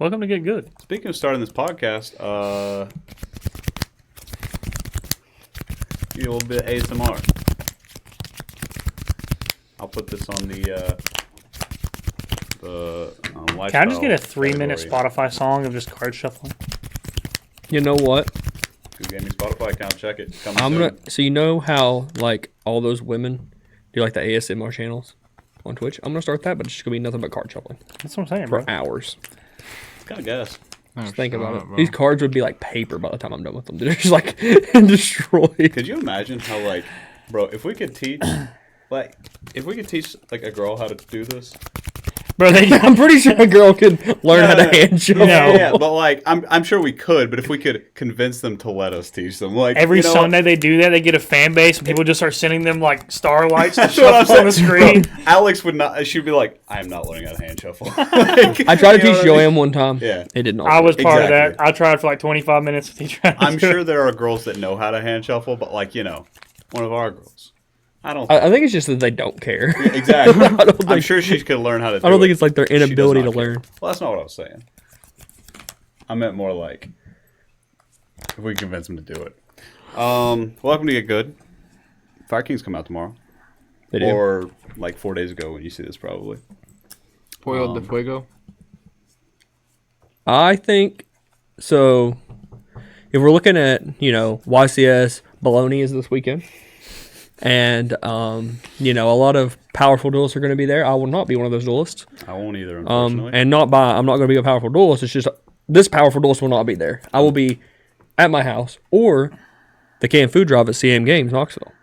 Welcome to Get Good. Speaking of starting this podcast, give you a little bit of ASMR. I'll put this on the lifestyle. Can I just get a 3-minute Spotify song of just card shuffling? You know what? Good Gaming Spotify account, check it. So you know how like all those women do like the ASMR channels on Twitch? I'm gonna start that, but it's just gonna be nothing but card shuffling That's what I'm saying, for bro. hours. It's kind of gas. Just think about it. These cards would be like paper by the time I'm done with them. They're just like destroyed. Could you imagine how bro, if we could teach like a girl how to do this? Bro, I'm pretty sure a girl could learn how to hand shuffle. Yeah, but I'm sure we could, but if we could convince them to let us teach them, every Sunday they do that, they get a fan base, and people just start sending them like starlights to shuffle on the screen. Bro, Alex would not. She'd be like, "I am not learning how to hand shuffle." I tried to teach Joanne one time. Yeah, it did not. I was part of that. I tried for like 25 minutes with each other. I'm sure there are girls that know how to hand shuffle, but one of our girls. I think it's just that they don't care. Yeah, exactly. I'm sure she could learn how to do it. I don't think it's like their inability to learn. Well, that's not what I was saying. I meant more like if we convince them to do it. Welcome to Get Good. Fire Kings come out tomorrow. They do. Or like 4 days ago when you see this probably. Pollo de Fuego? I think so. If we're looking at, YCS, Bologna is this weekend. And, a lot of powerful duelists are going to be there. I will not be one of those duelists. I won't either, unfortunately. I'm not going to be a powerful duelist. It's just this powerful duelist will not be there. I will be at my house or the canned food drive at CM Games, Knoxville.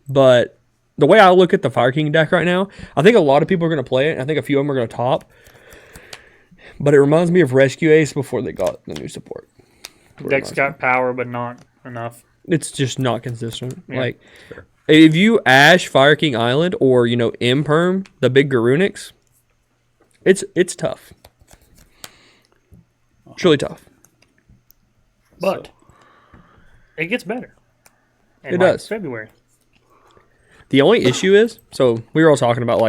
But the way I look at the Fire King deck right now, I think a lot of people are going to play it. I think a few of them are going to top. But it reminds me of Rescue Ace before they got the new support. Deck's got power, but not enough. It's just not consistent. Yeah. If you Ash Fire King Island or, Imperm, the big Garunix, it's tough. It's really tough. But it gets better. It does. February. The only issue is, so we were all talking about,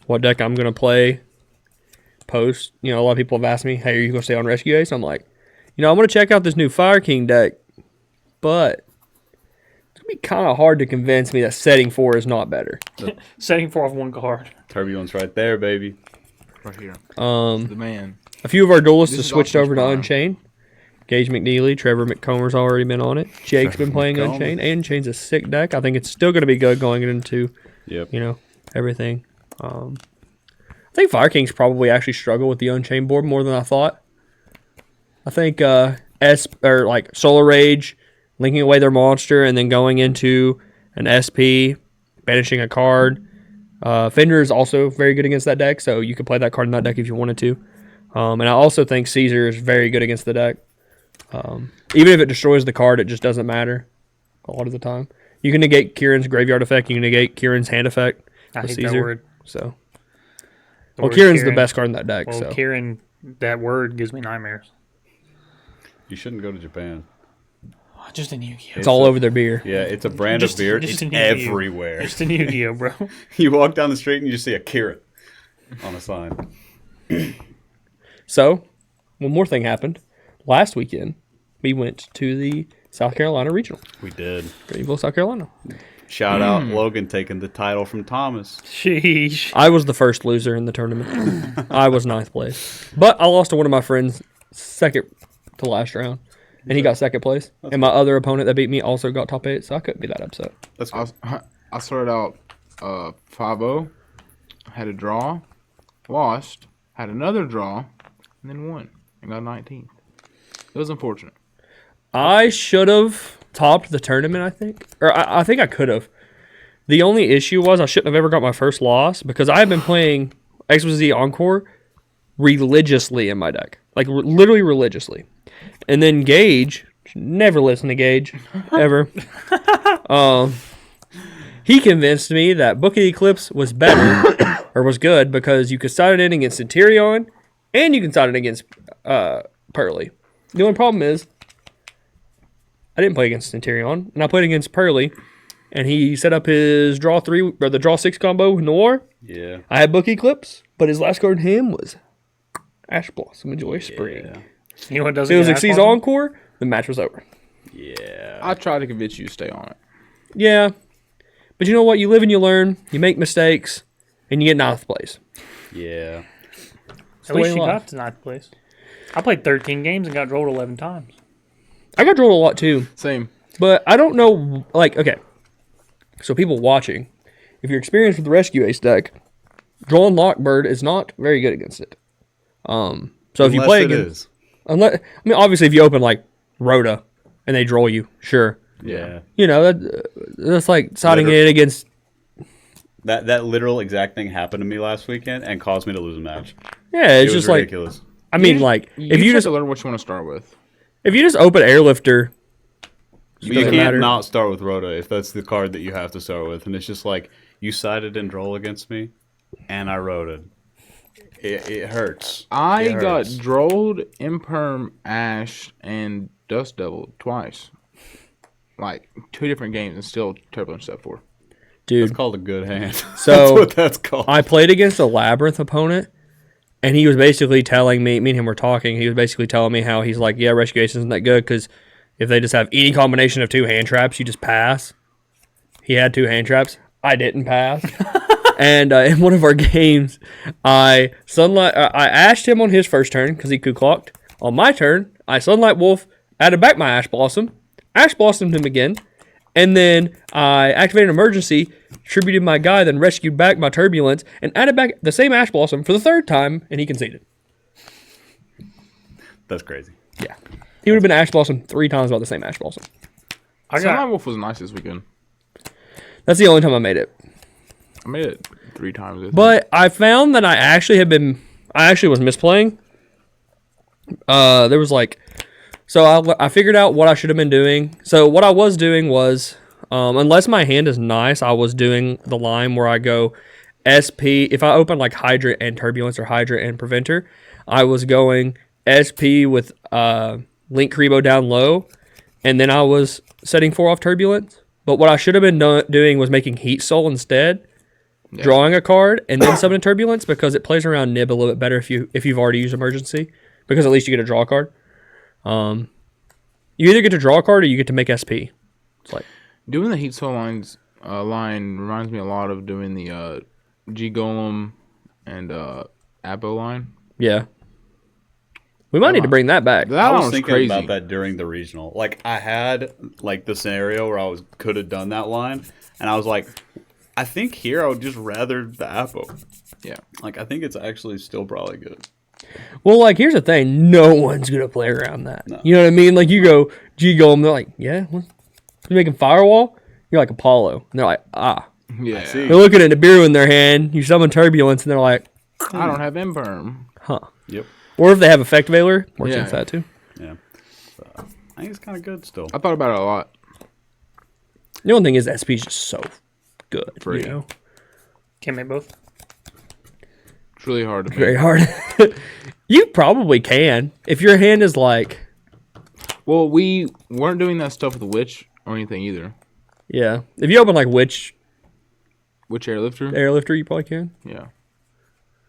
what deck I'm going to play post. A lot of people have asked me, hey, are you going to stay on Rescue Ace? I'm like, I'm going to check out this new Fire King deck, but it's going to be kind of hard to convince me that setting 4 is not better. Setting 4 off one card. Turbulence right there, baby. Right here. The man. A few of our duelists have switched over to Unchained. Gage McNeely, Trevor McComer's already been on it. Jake's been playing Unchained. Unchained's a sick deck. I think it's still going to be good going into, everything. I think Fire Kings probably actually struggle with the Unchained board more than I thought. I think Solar Rage, linking away their monster, and then going into an SP, banishing a card. Fender is also very good against that deck, so you could play that card in that deck if you wanted to. And I also think Caesar is very good against the deck. Even if it destroys the card, it just doesn't matter a lot of the time. You can negate Kieran's graveyard effect. You can negate Kieran's hand effect I with hate Caesar. that word. So, Kieran's the best card in that deck. Well, so Kieran, that word gives me nightmares. You shouldn't go to Japan. Just in YuGiOh. It's all over their beer. Yeah, it's a brand of beer. It's everywhere. Just in YuGiOh, bro. You walk down the street and you just see a Kieran on a sign. So, one more thing happened. Last weekend, we went to the South Carolina Regional. We did. Greenville, South Carolina. Shout out Logan taking the title from Thomas. Sheesh. I was the first loser in the tournament. I was 9th place. But I lost to one of my friends second to last round. And he got second place. And my other opponent that beat me also got top 8, so I couldn't be that upset. That's good. I started out 5-0, had a draw, lost, had another draw, and then won and got 19th. It was unfortunate. I should have topped the tournament, I think. Or I think I could have. The only issue was I shouldn't have ever got my first loss because I have been playing XYZ Encore religiously in my deck. Literally religiously. And then Gage, never listen to Gage, ever. He convinced me that Book of the Eclipse was better, or was good, because you could side it in against Centurion, and you can side it against Pearly. The only problem is, I didn't play against Centurion, and I played against Pearly, and he set up his draw 3, or the draw 6 combo with Noir. Yeah. I had Book Eclipse, but his last card in him was Ash Blossom, enjoy spring. Yeah. You know what If doesn't it was get Exceeds Asphalt? Encore, the match was over. Yeah. I tried to convince you to stay on it. Yeah. But you know what? You live and you learn. You make mistakes, and you get ninth place. Yeah. At least you got to ninth place. I played 13 games and got rolled 11 times. I got rolled a lot too. Same. But I don't know, like, okay. So people watching, if you're experienced with the Rescue Ace deck, drawing Lockbird is not very good against it. So if you play against, unless, I mean, obviously if you open like Rhoda and they draw you, sure. Yeah. You know, that's like siding it against. That literal exact thing happened to me last weekend and caused me to lose a match. Yeah, it's It was just like, ridiculous. I mean, like, if you just just have to learn what you want to start with. if you just open Airlifter, You doesn't can't matter. not start with Rhoda if that's the card that you have to start with. And it's just like, you sided and droll against me, and I Rhoda. It hurts. I It got hurts. drolled, Imperm, Ash, and Dust Devil twice. Like, 2 different games and still Turbulence step 4. dude. It's called a good hand. So, that's what that's called. I played against a Labyrinth opponent, and he was basically telling me and him were talking, he was basically telling me how he's like, yeah, Rescue Ace isn't that good because if they just have any combination of 2 hand traps, you just pass. He had 2 hand traps. I didn't pass. And in one of our games, I ashed him on his first turn because he Ku-Clocked. On my turn, I Sunlight Wolf, added back my Ash Blossom, Ash Blossomed him again, and then I activated Emergency, tributed my guy, then rescued back my Turbulence, and added back the same Ash Blossom for the 3rd time, and he conceded. That's crazy. Yeah. He would have been Ash Blossom 3 times about the same Ash Blossom. Sunlight Wolf was nice this weekend. That's the only time I made it. I made it 3 times. I think. But I found that I actually was misplaying. There was like, so I figured out what I should have been doing. So what I was doing was, unless my hand is nice, I was doing the line where I go SP. If I open like Hydra and Turbulence or Hydra and Preventer, I was going SP with Link Kribo down low, and then I was setting 4 off Turbulence. But what I should have been doing was making Heat Soul instead, drawing a card, and then summoning Turbulence because it plays around Nib a little bit better if you've already used Emergency, because at least you get a draw card. You either get to draw a card or you get to make SP. It's like doing the Heat Soul line reminds me a lot of doing the G Golem and Apo line. yeah. We might need to bring that back. That I one was was thinking crazy. about that during the regional. Like, I had like the scenario where I could have done that line, and I was like, I think here I would just rather the Apo. Yeah. Like, I think it's actually still probably good. Well, like, here's the thing. No one's going to play around that. No. You know what I mean? Like, you go G-Golem, they're like, yeah, what? You're making Firewall? You're like Apollo. And they're like, ah. Yeah. see. They're looking at the beer in their hand. You summon Turbulence, and they're like, I don't have Imperm. huh. Yep. Or if they have Effect Veiler, works Yeah. against that too. Yeah. So, I think it's kind of good still. I thought about it a lot. The only thing is SP is just so good. Free. You know? Can't make both. It's really hard to Very make. hard. You probably can. If your hand is like, Well, we weren't doing that stuff with the Witch or anything either. yeah. If you open like Witch Witch Airlifter? Airlifter, you probably can. Yeah.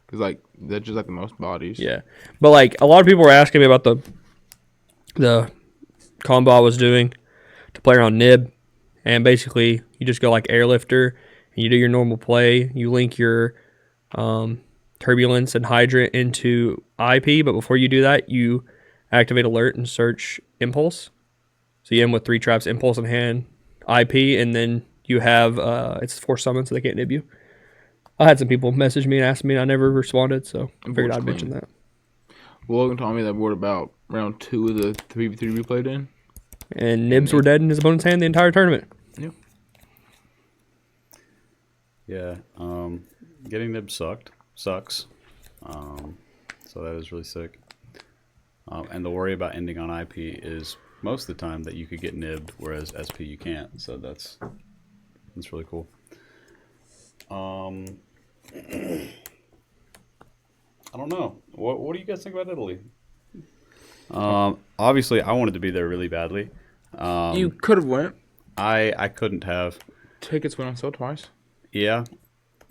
Because, like, that's just, like, the most bodies. Yeah. But like a lot of people were asking me about the combo I was doing to play around Nib. And basically you just go like Airlifter and you do your normal play. You link your Turbulence and Hydra into IP, but before you do that, you activate Alert and search Impulse. So you end with 3 traps, Impulse in hand, IP, and then you have it's 4 summons, so they can't nib you. I had some people message me and ask me, and I never responded, so I figured I'd mention that. Well, Logan told me that board about round 2 of the 3v3 we played in. And nibs were dead in his opponent's hand the entire tournament. Yeah. Yeah. Getting nib sucks. So that is really sick. And the worry about ending on IP is most of the time that you could get nibbed, whereas SP you can't. So that's really cool. I don't know. What do you guys think about Italy? Obviously, I wanted to be there really badly. You could have went. I couldn't have. Tickets went on sale twice. Yeah.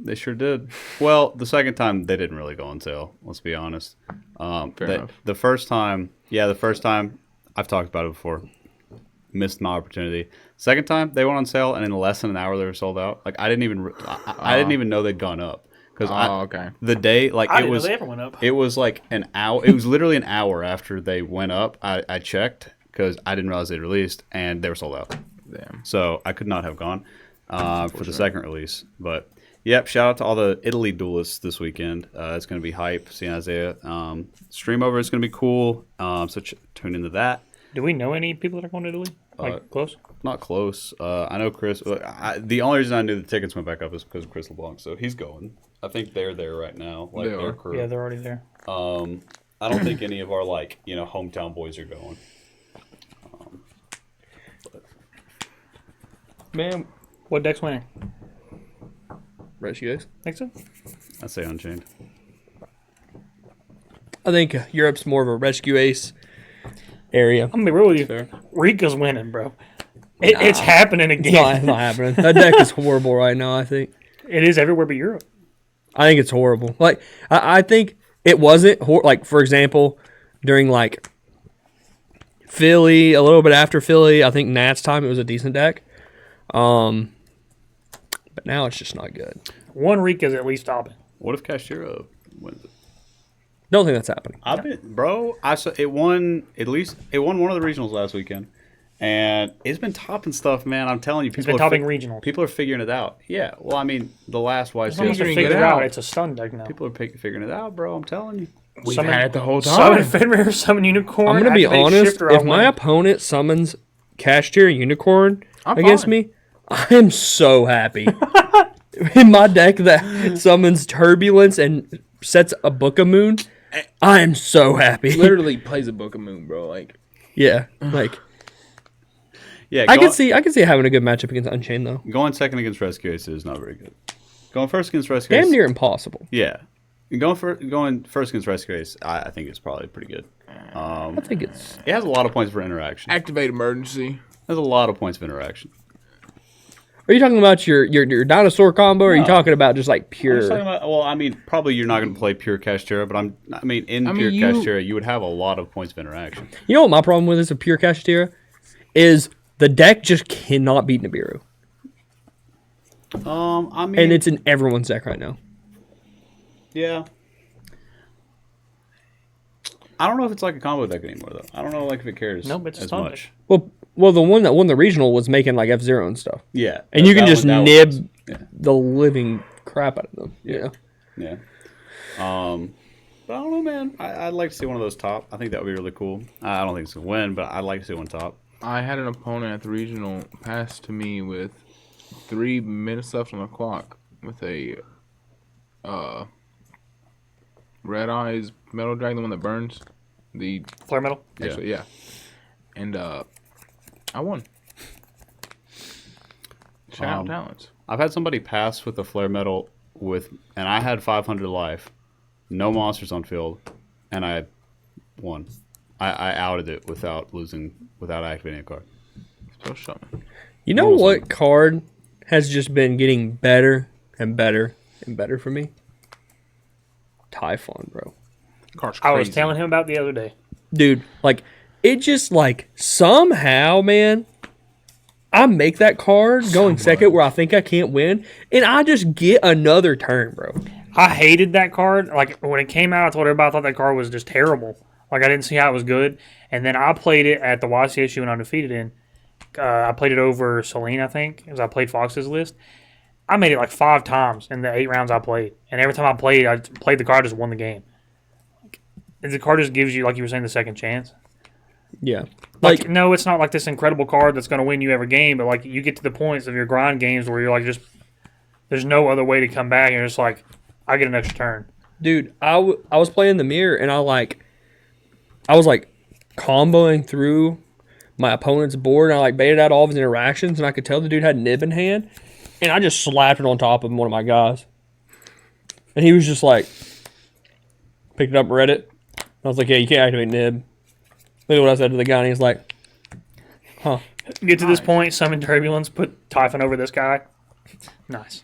They sure did. Well, the second time they didn't really go on sale. Let's be honest. Fair enough. The first time, I've talked about it before. Missed my opportunity. Second time they went on sale, and in less than an hour they were sold out. Like I didn't even know they'd gone up because okay. The day like I it didn't was know they ever went up. It was like an hour. It was literally an hour after they went up. I checked because I didn't realize they'd released, and they were sold out. Damn. So I could not have gone for the second release, but. Yep, shout out to all the Italy duelists this weekend. It's going to be hype, seeing Isaiah. Stream over is going to be cool, so tune into that. Do we know any people that are going to Italy? Like, close? Not close. I know Chris. The only reason I knew the tickets went back up is because of Chris LeBlanc, so he's going. I think they're there right now. Like their crew. Yeah, they're already there. I don't think any of our, hometown boys are going. Man, What deck's winning? Rescue Ace. Think so? I'd say Unchained. I think Europe's more of a Rescue Ace area. I'm going to be real with you. Fair. Rika's winning, bro. It's happening again. It's not happening. That deck is horrible right now, I think. It is everywhere but Europe. I think it's horrible. Like, I think it wasn't, like, for example, during, like, Philly, a little bit after Philly, I think Nat's time, it was a decent deck. But now it's just not good. One Rika's at least stopping. What if Cashiro wins it? Don't think that's happening. I saw it won one of the regionals last weekend, and it's been topping stuff, man. I'm telling you, It's been topping regionals. People are figuring it out. Yeah, well, I mean, the last As long as YCS, they figure it out, it's a stun deck now. people are figuring it out, bro. I'm telling you. We've Summon- had it the whole Summon time. Fenrir, summon Unicorn. I'm going to be activate honest. Shifter, If I'll my win. opponent summons Cash Tier Unicorn I'm against fine. me, I am so happy. In my deck that summons Turbulence and sets a Book of Moon, I am so happy. Literally plays a Book of Moon, bro. Like, Yeah, like Yeah, I can see having a good matchup against Unchained though. going second against Rescue Ace is not very good. Going first against Rescue Ace, Damn near impossible. yeah. Going first against Rescue Ace, I think it's probably pretty good. I think it's It has a lot of points for interaction. activate emergency. There's a lot of points of interaction. Are you talking about your dinosaur combo, or are you No. talking about just like I'm pure? just talking about, well, I mean, probably you're not going to play pure Kashtira, but pure Kashtira, you would have a lot of points of interaction. You know what my problem with this with pure Kashtira is the deck just cannot beat Nibiru, And and it's in everyone's deck right now. yeah. I don't know if it's like a combo deck anymore, though. I don't know if it cares Nope, it's a as stun much. deck. Well, the one that won the regional was making like F-Zero and stuff, Yeah. and you can just that nib yeah. the living crap out of them. Yeah. Yeah. But I don't know, man. I'd like to see one of those top. I think that would be really cool. I don't think it's going to win, but I'd like to see one top. I had an opponent at the regional pass to me with 3 minutes left on the clock with a Red Eyes Metal Dragon, the one that burns. The Flare Metal. actually, yeah. And I won. Shout out talents. I've had somebody pass with a flare metal and I had 500 life, no monsters on field, and I won. I outed it without activating a card. Still showing. You know what card has just been getting better and better and better for me? Typhon, bro. Card's I was crazy. telling him about the other day. Dude, like, it just, like, somehow, man, I make that card going second where I think I can't win, and I just get another turn, bro. I hated that card. Like, when it came out, I told everybody I thought that card was just terrible. Like, I didn't see how it was good. And then I played it at the YCS you went undefeated in. I played it over Celine, I think, because I played Fox's list. I made it like 5 times in the 8 rounds I played. And every time I played the card, I just won the game. And the card just gives you, like you were saying, the second chance. Yeah. Like, no, it's not like this incredible card that's going to win you every game, but, like, you get to the points of your grind games where you're, like, just, there's no other way to come back, and you're just like, I get an extra turn. Dude, I was playing the mirror, and I was, comboing through my opponent's board, and I, baited out all of his interactions, and I could tell the dude had nib in hand, and I just slapped it on top of one of my guys. And he was just like, picked it up and read it. I was like, yeah, you can't activate nib. Look at what I said to the guy, and he's like, huh. Get to this point, summon Turbulence, put Typhon over this guy. Nice.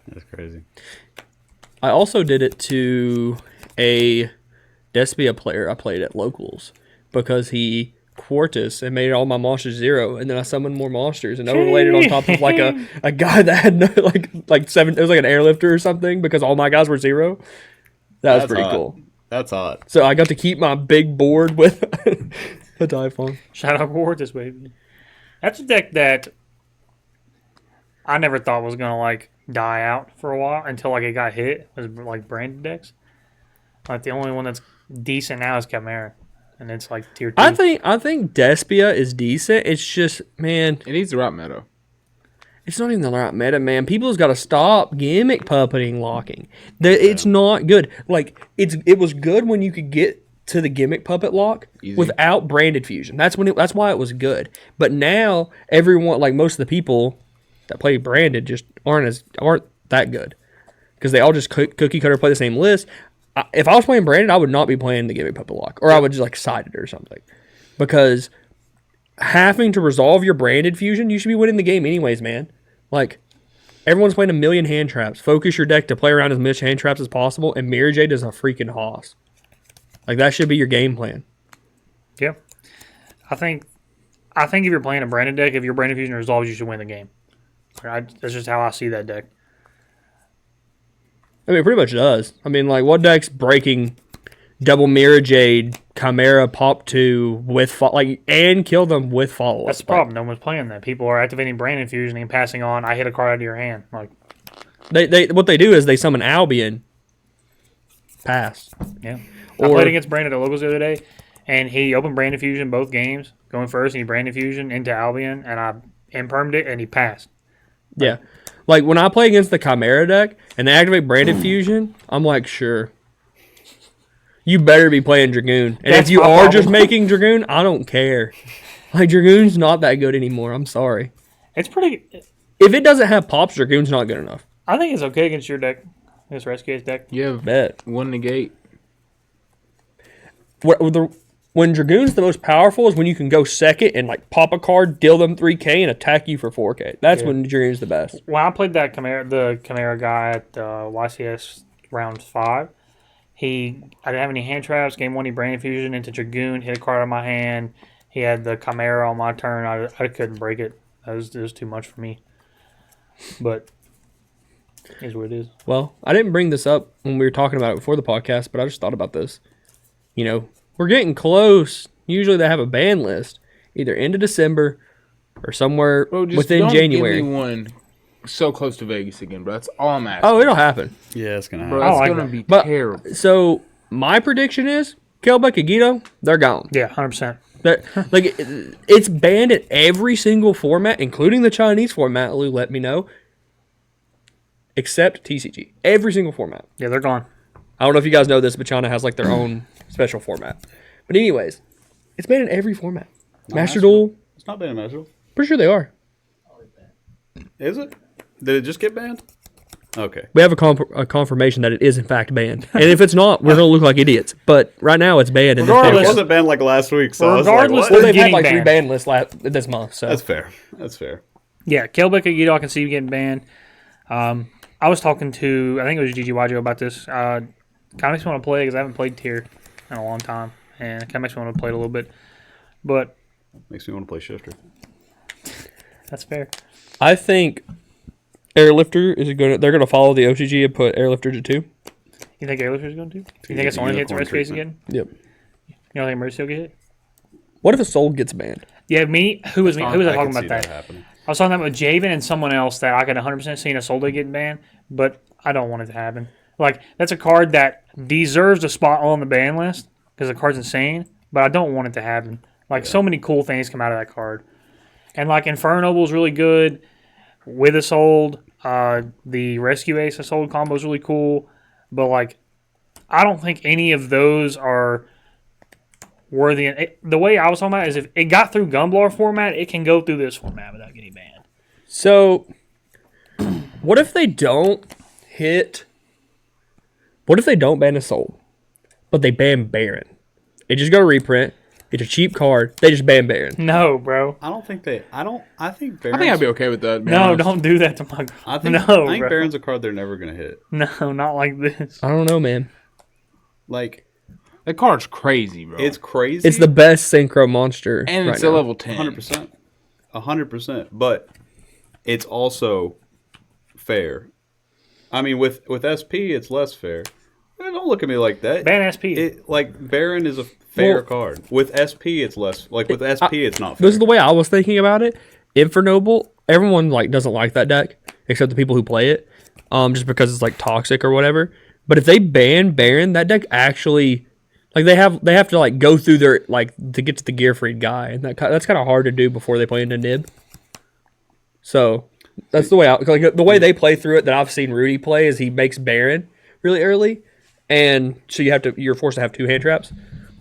That's crazy. I also did it to a Despia player I played at locals because he Quartus and made all my monsters 0, and then I summoned more monsters and overlaid it on top of like a guy that had no, like 7. It was like an airlifter or something because all my guys were 0. That's pretty hot. cool. That's hot. So I got to keep my big board with a Typhon. Shout out Guud this baby. That's a deck that I never thought was gonna like die out for a while until like it got hit. Was like branded decks. Like the only one that's decent now is Chimera, and it's like tier 2. I think Despia is decent. It's just, man, It needs the right meta. it's not even the right meta, man. People's got to stop gimmick puppeting locking. It's not good. Like it was good when you could get to the gimmick puppet lock Easy. without branded fusion. That's why it was good. But now everyone, like most of the people that play branded, just aren't that good because they all just cookie cutter play the same list. If I was playing branded, I would not be playing the gimmick puppet lock, or I would just like side it or something, because having to resolve your branded fusion, you should be winning the game anyways, man. Like, everyone's playing a million hand traps. Focus your deck to play around as much hand traps as possible, and Mirror Jade is a freaking hoss. Like, that should be your game plan. Yeah. I think if you're playing a branded deck, if your branded fusion resolves, you should win the game. That's just how I see that deck. I mean, it pretty much does. I mean, like, what deck's breaking double Mirror Jade, Chimera, Pop 2 with and kill them with follow-up? That's the problem. No one's playing that. People are activating branded fusion and passing on. I hit a card out of your hand. Like what they do is they summon Albion, pass. Yeah. I played against Brandon at Locals the other day, and he opened Branded Fusion both games, going first, and he Branded Fusion into Albion, and I impermed it, and he passed. Yeah. Like, when I play against the Chimera deck, and they activate Branded Fusion, I'm like, sure. You better be playing Dragoon. And That's if you my are problem. just making Dragoon, I don't care. Like, Dragoon's not that good anymore. I'm sorry. It's pretty... If it doesn't have pops, Dragoon's not good enough. I think it's okay against your deck, this Rescue's deck. You have Bet. one negate. When Dragoon's the most powerful is when you can go second and like pop a card, deal them 3k, and attack you for 4k. That's when Dragoon's the best. When I played the Chimera guy at YCS round 5, I didn't have any hand traps. Game 1, he Branded Fusion into Dragoon, hit a card out of my hand. He had the Chimera on my turn. I couldn't break it. It was too much for me. But it is what it is. Well, I didn't bring this up when we were talking about it before the podcast, but I just thought about this. You know, we're getting close. Usually they have a ban list, either end of December or somewhere within January. Give me one so close to Vegas again, bro. That's all I'm asking. Oh, it'll happen. Yeah, it's gonna Bro, happen. that's like gonna that. be terrible. So my prediction is Kelbeck and YuGiOh, they're gone. Yeah, 100%. Like, it's banned in every single format, including the Chinese format. Lou let me know, except TCG. Every single format. Yeah, they're gone. I don't know if you guys know this, but China has like their own special format. But anyways, it's banned in every format. Master Duel, It's not banned in Master Duel. pretty sure they are. Is it? Did it just get banned? Okay. We have a confirmation that it is in fact banned. And if it's not, we're gonna look like idiots. But right now it's banned. In this It Regardless- podcast. wasn't banned like last week, so Regardless I was like, Well, what? they've had getting like 3 banned. ban lists this month. So That's fair. That's fair. Yeah, Kelbeck and YuGiOh, I can see you getting banned. I was talking to, I think it was YuGiOh about this. Kind of makes me want to play because I haven't played tier in a long time. And it kind of makes me want to play it a little bit. But Makes me want to play Shifter. that's fair. I think Airlifter they're gonna follow the OCG and put Airlifter to 2. You think Airlifter's going to? You think it's only hits the Unicorn rest case treatment. again? Yep. You don't think Mercy will get hit? What if a soul gets banned? Yeah, who was I I talking can about see that? happening. I was talking about Javen and someone else that I could 100% see in a Soul Day getting banned, but I don't want it to happen. Like, that's a card that deserves a spot on the ban list because the card's insane, but I don't want it to happen. Like, so many cool things come out of that card. And, like, Infernoble's really good. With a Sold, the Rescue Ace a Sold combo is really cool, but, like, I don't think any of those are worthy. The way I was talking about it is if it got through Gunblar format, it can go through this format without getting banned. So, what if they don't hit? What if they don't ban a soul, but they ban Baron? It just got a reprint. It's a cheap card. They just ban Baron. No, bro. I don't think they. I think I think I'd be okay with that. to be No, honest. don't do that to my. I think. No, I think bro. Baron's a card they're never gonna hit. No, not like this. I don't know, man. Like That card's crazy, bro. it's crazy. It's the best synchro monster. and right it's now. a level 10. 100%. 100%. But it's also fair. I mean, with SP, it's less fair. Don't look at me like that. Ban SP. Like Baron is a fair Well- card. With SP, it's less. Like with SP, it's not fair. This is the way I was thinking about it. Infernoble, everyone like doesn't like that deck except the people who play it, just because it's like toxic or whatever. But if they ban Baron, that deck actually, like they have to like go through their like to get to the Gear Freed guy, and that's kind of hard to do before they play into Nib. So that's the way like the way they play through it that I've seen Rudy play is he makes Baron really early, and so you're forced to have 2 hand traps.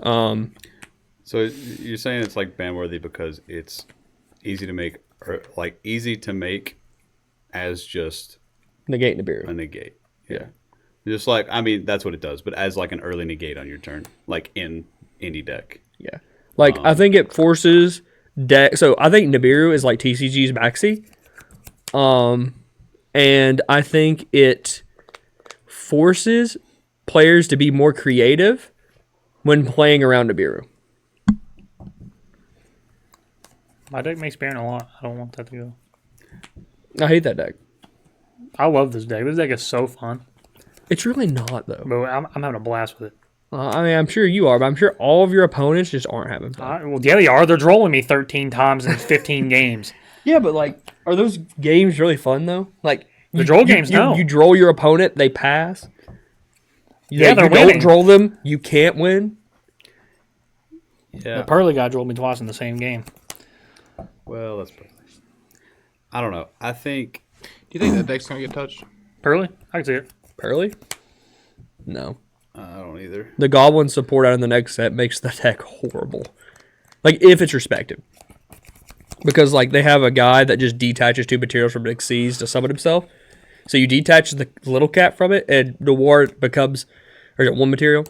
So you're saying it's like ban worthy because it's easy to make, or like easy to make as just Negate Nibiru. a negate. Yeah. Just like, I mean, that's what it does, but as like an early negate on your turn, like in any deck. Yeah. Like, I think it forces deck. So, I think Nibiru is like TCG's Maxi. And I think it forces players to be more creative when playing around Nibiru. My deck makes Baron a lot. I don't want that to go. I hate that deck. I love this deck. This deck is so fun. It's really not, though. But I'm having a blast with it. I mean, I'm sure you are, but I'm sure all of your opponents just aren't having fun. Well, yeah, they are. They're trolling me 13 times in 15 games. Yeah, but like, are those games really fun though? Like The droll games, no. You droll your opponent, they pass. Yeah, they're you winning. don't droll them, you can't win. Yeah. The Pearly guy trolled me twice in the same game. Well, that's probably. I don't know. I think. Do you think that deck's going to get touched? Pearly? I can see it. Pearly? No. I don't either. The Goblin support out in the next set makes the deck horrible. Like, if it's respected. Because, like, they have a guy that just detaches 2 materials from Big C's to summon himself. So you detach the little cat from it, and the war becomes, or is it 1 material?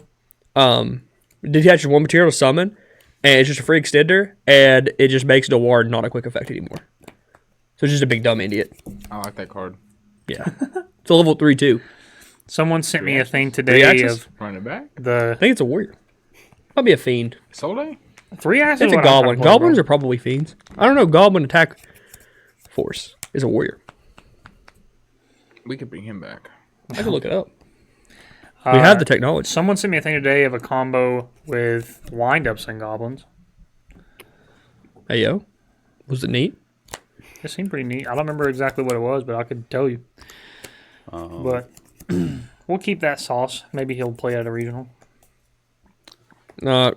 Detaches 1 material to summon, and it's just a free extender, and it just makes the war not a quick effect anymore. So it's just a big dumb idiot. I like that card. Yeah. It's a level 3 too. Someone sent me a thing today axes? of Running it back. I the think it's a warrior. Might be a fiend. Soul Day? 3 axes. It's a goblin. Goblins are probably fiends. I don't know. Goblin attack force is a warrior. We could bring him back. I can look it up. We have the technology. Someone sent me a thing today of a combo with wind-ups and goblins. Hey, yo. Was it neat? It seemed pretty neat. I don't remember exactly what it was, but I could tell you. But we'll keep that sauce. Maybe he'll play at a regional. I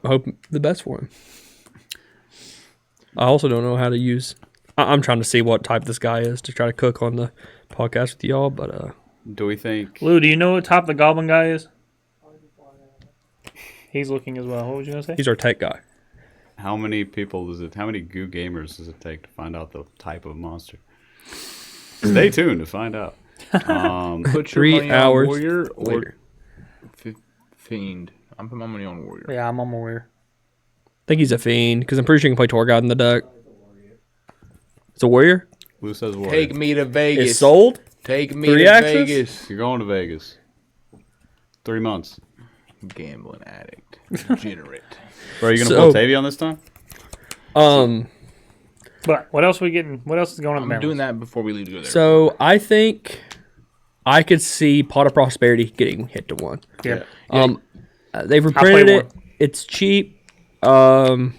hope the best for him. I also don't know how to use... I'm trying to see what type this guy is to try to cook on the podcast with y'all, but... Do we think? Lou, do you know what type the goblin guy is? He's looking as well. What was you going to say? He's our tech guy. How many people does it? How many Guud gamers does it take to find out the type of monster? Stay tuned to find out. Put 3 your money hours on Warrior or later. Fiend. I'm putting my money on Warrior. Yeah, I'm on my warrior. I think he's a fiend, because I'm pretty sure you can play Tour Guide in the deck. It's a warrior? Lou says what? Take me to Vegas. It's sold? Take me 3 to axis? Vegas. You're going to Vegas. 3 months. Gambling addict. Degenerate. Bro, are you gonna So- pull Tavion this time? But what else are we getting? What else is going on? I'm doing that before we leave to go there. So I think I could see Pot of Prosperity getting hit to 1. Yeah. They've play reprinted it. one. It's cheap. I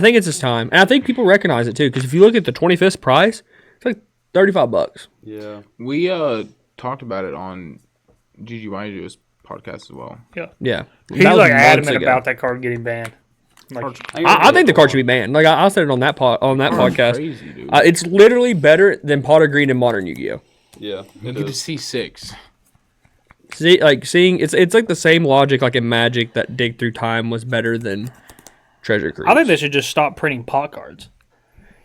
think it's his time, and I think people recognize it too. Because if you look at the 25th price, it's like $35. Yeah. We talked about it on YuGiOh's podcast as well. Yeah, He's That was like months adamant ago. about that card getting banned. Like, I think the card should be banned. Like I said it on that podcast. Crazy, dude. It's literally better than Pot of Green and Modern Yu-Gi-Oh. Yeah. You get to see 6. Seeing it's like the same logic like in Magic that Dig Through Time was better than Treasure Cruise. I think they should just stop printing pot cards.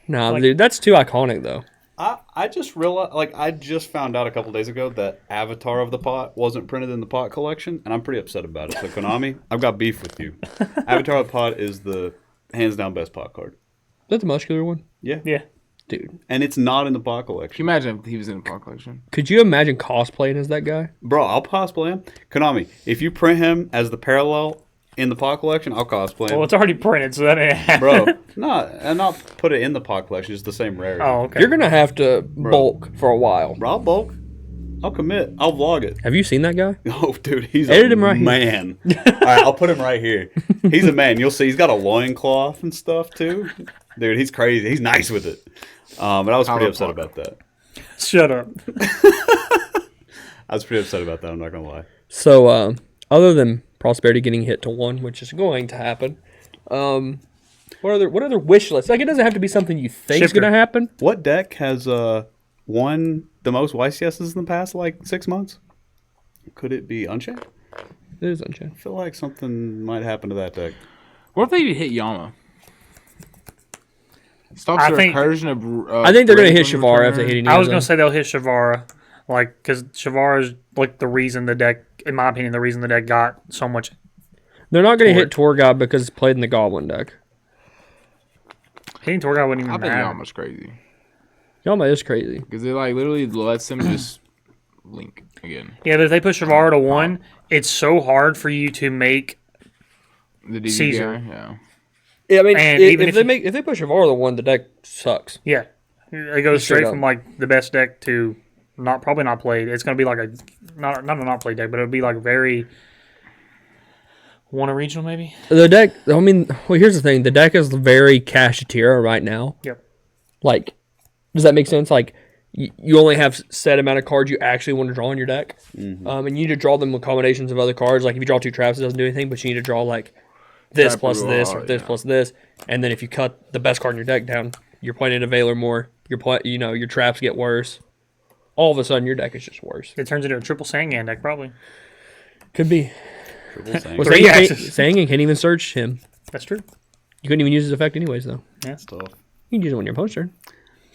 No, dude, that's too iconic though. I just realized, I just found out a couple days ago that Avatar of the Pot wasn't printed in the Pot collection, and I'm pretty upset about it. So, Konami, I've got beef with you. Avatar of the Pot is the hands down best Pot card. Is that the muscular one? Yeah. Yeah. Dude. And it's not in the Pot Can collection. you imagine if he was in the Pot collection? Could you imagine cosplaying as that guy? Bro, I'll cosplay him. Konami, if you print him as the parallel in the Pot collection, I'll cosplay him. Well, it's already printed, so that ain't happening. Bro, and not put it in the Pot collection. It's the same rarity. Oh, okay. You're going to have to bulk for a while. Bro, I'll bulk. I'll commit. I'll vlog it. Have you seen that guy? Oh, dude, he's Edit a him right here. man. All right, I'll put him right here. He's a man. You'll see. He's got a loincloth and stuff, too. Dude, he's crazy. He's nice with it. But I was pretty upset about that. Shut up. I was pretty upset about that. I'm not going to lie. So, other than Prosperity getting hit to 1, which is going to happen, what other wish lists? Like, it doesn't have to be something you think is Shifter. going to happen. What deck has won the most YCSs in the past, 6 months? Could it be Unchained? It is Unchained. I feel like something might happen to that deck. What if they hit Yama? Stops I their think- incursion of. I think they're going to hit Raven Shavara if return. they hit any I was of going them. to say they'll hit Shavara. Because Shavara's, the reason the deck, in my opinion, the reason the deck got so much. They're not going to hit Torg. Torgod because it's played in the Goblin deck. Hitting Torgal wouldn't I even think matter. Yama's crazy Yama is crazy. because it literally lets them just link again. Yeah, but if they put Shavara to 1, it's so hard for you to make. The DD Caesar. guy, yeah. Yeah, I mean, And even if if they push Shavara to 1, the deck sucks. Yeah. It goes Straight straight up. from, the best deck to probably not played. It's going to be not a not played deck, but it'll be, very. One a regional, maybe? The deck, I mean, well, here's the thing. The deck is very Kashtira right now. Yep. Does that make sense? You only have set amount of cards you actually want to draw in your deck. Mm-hmm. And you need to draw them with combinations of other cards. Like, if you draw 2 traps, it doesn't do anything, but you need to draw, this Trap plus rule, this or this yeah. plus this. And then if you cut the best card in your deck down, you're playing a Veiler more. Your traps get worse. All of a sudden, your deck is just worse. It turns into a triple Sangan deck, probably. Could be. Triple Sangan. Well, Three Sangan axes. can't even search him. That's true. You couldn't even use his effect anyways, though. Yeah. That's tough. You can use it on your opponent's turn.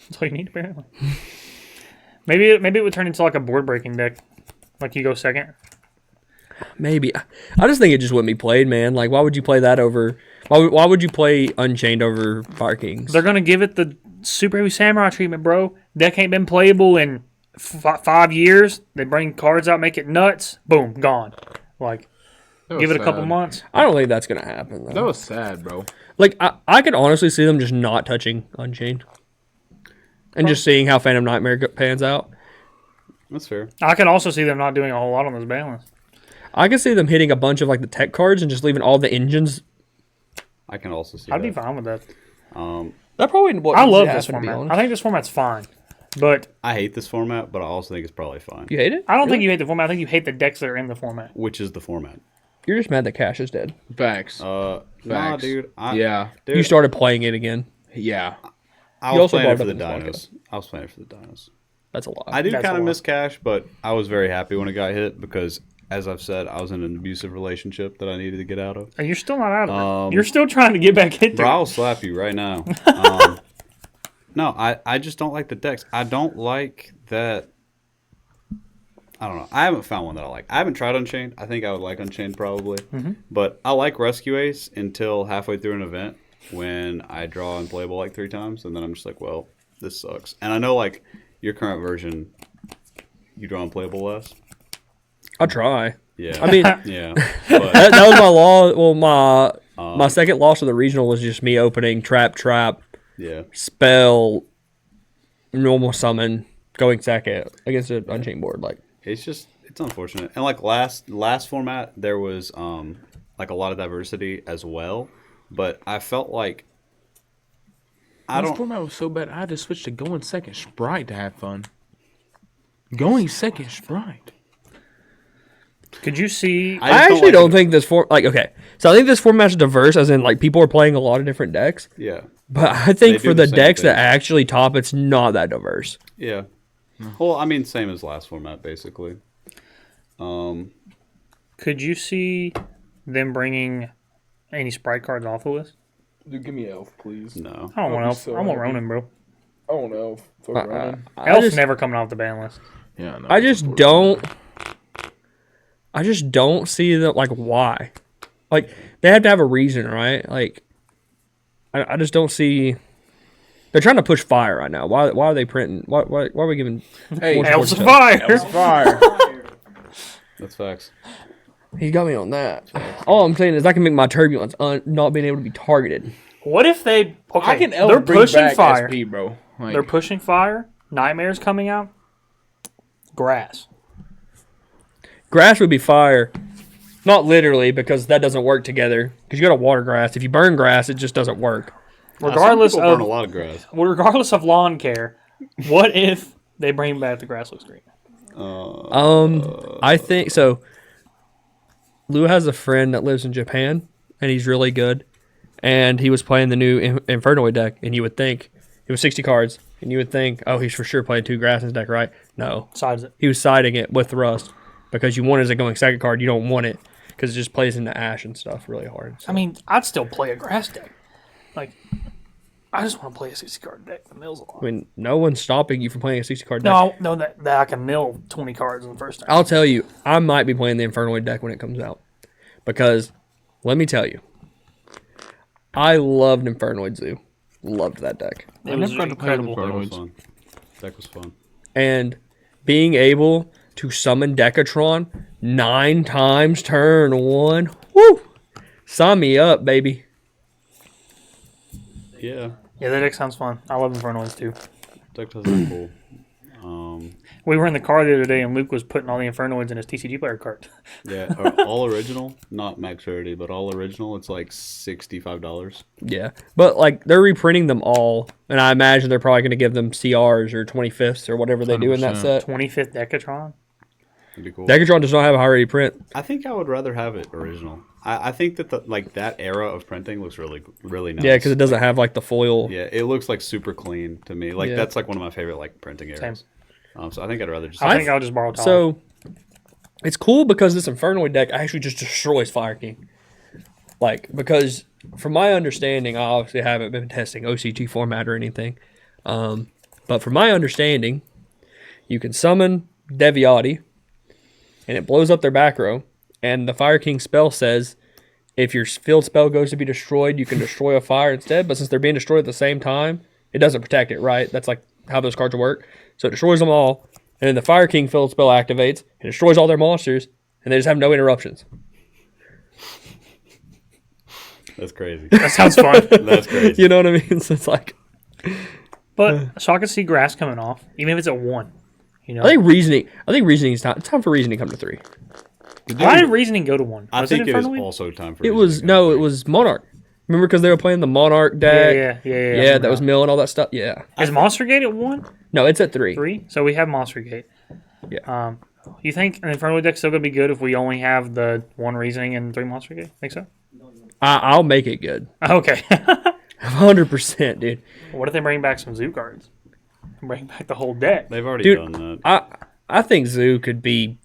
That's all you need, apparently. Maybe it would turn into, a board-breaking deck. You go second. Maybe. I just think it just wouldn't be played, man. Why would you play that over... Why would you play Unchained over Fire Kings? They're going to give it the Super Heavy Samurai treatment, bro. Deck ain't been playable in 5 years. They bring cards out, make it nuts. Boom, gone. That Give was it a couple sad. months. I don't think that's going to happen, That though. was sad, bro. I could honestly see them just not touching Unchained. And just seeing how Phantom Nightmare pans out. That's fair. I can also see them not doing a whole lot on this balance. I could see them hitting a bunch of, the tech cards and just leaving all the engines. I can also see I'd that. be fine with that. That probably what I needs love to this happen, to be format. honest. I think this format's fine. But I hate this format, but I also think it's probably fine. You hate it? I don't think you hate the format. I think you hate the decks that are in the format. Which is the format? You're just mad that Cash is dead. Facts. Nah, Facts. dude. Yeah. Dude, You started playing it again. Yeah. I you was also playing it brought for it the up in this dinos. I was playing it for the dinos. That's a lot. I do That's kind a of lot. miss Cash, but I was very happy when it got hit because, as I've said, I was in an abusive relationship that I needed to get out of. And you're still not out of it. You're still trying to get back into Bro, it. I'll slap you right now. No, I just don't like the decks. I don't like that. I don't know. I haven't found one that I like. I haven't tried Unchained. I think I would like Unchained probably. Mm-hmm. But I like Rescue Ace until halfway through an event when I draw unplayable 3 times. And then I'm just like, well, this sucks. And I know your current version, you draw unplayable less. I'll try. Yeah. I mean, Yeah. But that was my law. Well, my second loss of the regional was just me opening trap, yeah. spell, normal summon, going second against an Unchained board. It's unfortunate. And last format, there was a lot of diversity as well. But I felt like This format was so bad, I had to switch to going second Sprite to have fun. Going second Sprite. Could you see? I actually don't think this okay. So I think this format's diverse, as in people are playing a lot of different decks. Yeah. But I think They do for the the same decks that thing. actually top, it's not that diverse. Yeah. Well, I mean, same as last format, basically. Could you see them bringing any Sprite cards off the list? Dude, give me Elf, please. No. I don't want I'll be Elf. so I want happy. Ronin, bro. Oh no, for running. Elf's never coming off the ban list. Yeah, no, I just don't see that, like, why. Like, they have to have a reason, right? Like, I just don't see. They're trying to push fire right now. Why are they printing? Why are we giving? Hey, more Elf's support to fire. fire. That's facts. He got me on that. All I'm saying is I can make my turbulence not being able to be targeted. What if they? Okay, I can they're bring pushing back fire. SP, bro. Like, They're pushing fire. Nightmare's coming out. Grass. Grass would be fire. Not literally, because that doesn't work together. Because you got to water grass. If you burn grass, it just doesn't work. Regardless some people burn a of lot of grass. regardless of lawn care, what if they bring back the grass looks green? I think so. Lou has a friend that lives in Japan, and he's really good. And he was playing the new Infernoid deck, and you would think it was 60 cards, and you would think, oh, he's for sure playing 2 grass in his deck, right? No, Sides it. he was siding it with Rust because you want it as a going second card. You don't want it because it just plays into Ash and stuff really hard. So. I mean, I'd still play a grass deck. Like, I just want to play a 60 card deck that mills a lot. I mean, no one's stopping you from playing a 60 card deck. No, that I can mill 20 cards in the first time. I'll tell you, I might be playing the Infernoid deck when it comes out. Because, let me tell you, I loved Infernoid Zoo. Loved that deck. It was incredible. That was fun. That was fun. And being able to summon Decatron 9 times turn 1, woo! Sign me up, baby. Yeah. Yeah, that deck sounds fun. I love Infernoids too. Deck does look cool. We were in the car the other day, and Luke was putting all the Infernoids in his TCG player cart. Yeah, all original, not max rarity, but all original. It's like $65. Yeah. But, like, they're reprinting them all. And I imagine they're probably going to give them CRs or 25ths or whatever they do in that 100%. set. 25th Decatron. That'd be cool. Decatron does not have a high rarity print. I think I would rather have it original. I think that that era of printing looks really, really nice. Yeah, because it doesn't have, like, the foil. Yeah, it looks like super clean to me. Like Yeah. that's like one of my favorite like printing eras. Same. So I think I'd rather just. I think I'll just borrow Tom. So, it's cool because this Infernoid deck actually just destroys Fire King. Like, because from my understanding, I obviously haven't been testing OCG format or anything. But from my understanding, you can summon Deviati, and it blows up their back row. And the Fire King spell says, if your field spell goes to be destroyed, you can destroy a fire instead. But since they're being destroyed at the same time, it doesn't protect it, right? That's like how those cards work. So it destroys them all, and then the Fire King field spell activates, and destroys all their monsters, and they just have no interruptions. That's crazy. that sounds fun. That's crazy. You know what I mean? So it's like, But so I can see grass coming off, even if it's at 1. You know, I think reasoning is time. It's time for reasoning to come to 3. why did reasoning go to 1? I Was think it is Infernoid? also time for. It was it was Monarch. Remember because they were playing the Monarch deck. Yeah. That was mill and all that stuff. Yeah. Is Monster Gate at 1? No, it's at 3. 3? So we have Monster Gate. Yeah. You think an Infernoid deck's still gonna be good if we only have the 1 reasoning and 3 Monster Gate? Think so? I'll make it good. Okay. 100%, dude. What if they bring back some zoo cards? Bring back the whole deck. They've already Dude, done that. I think Zoo could be.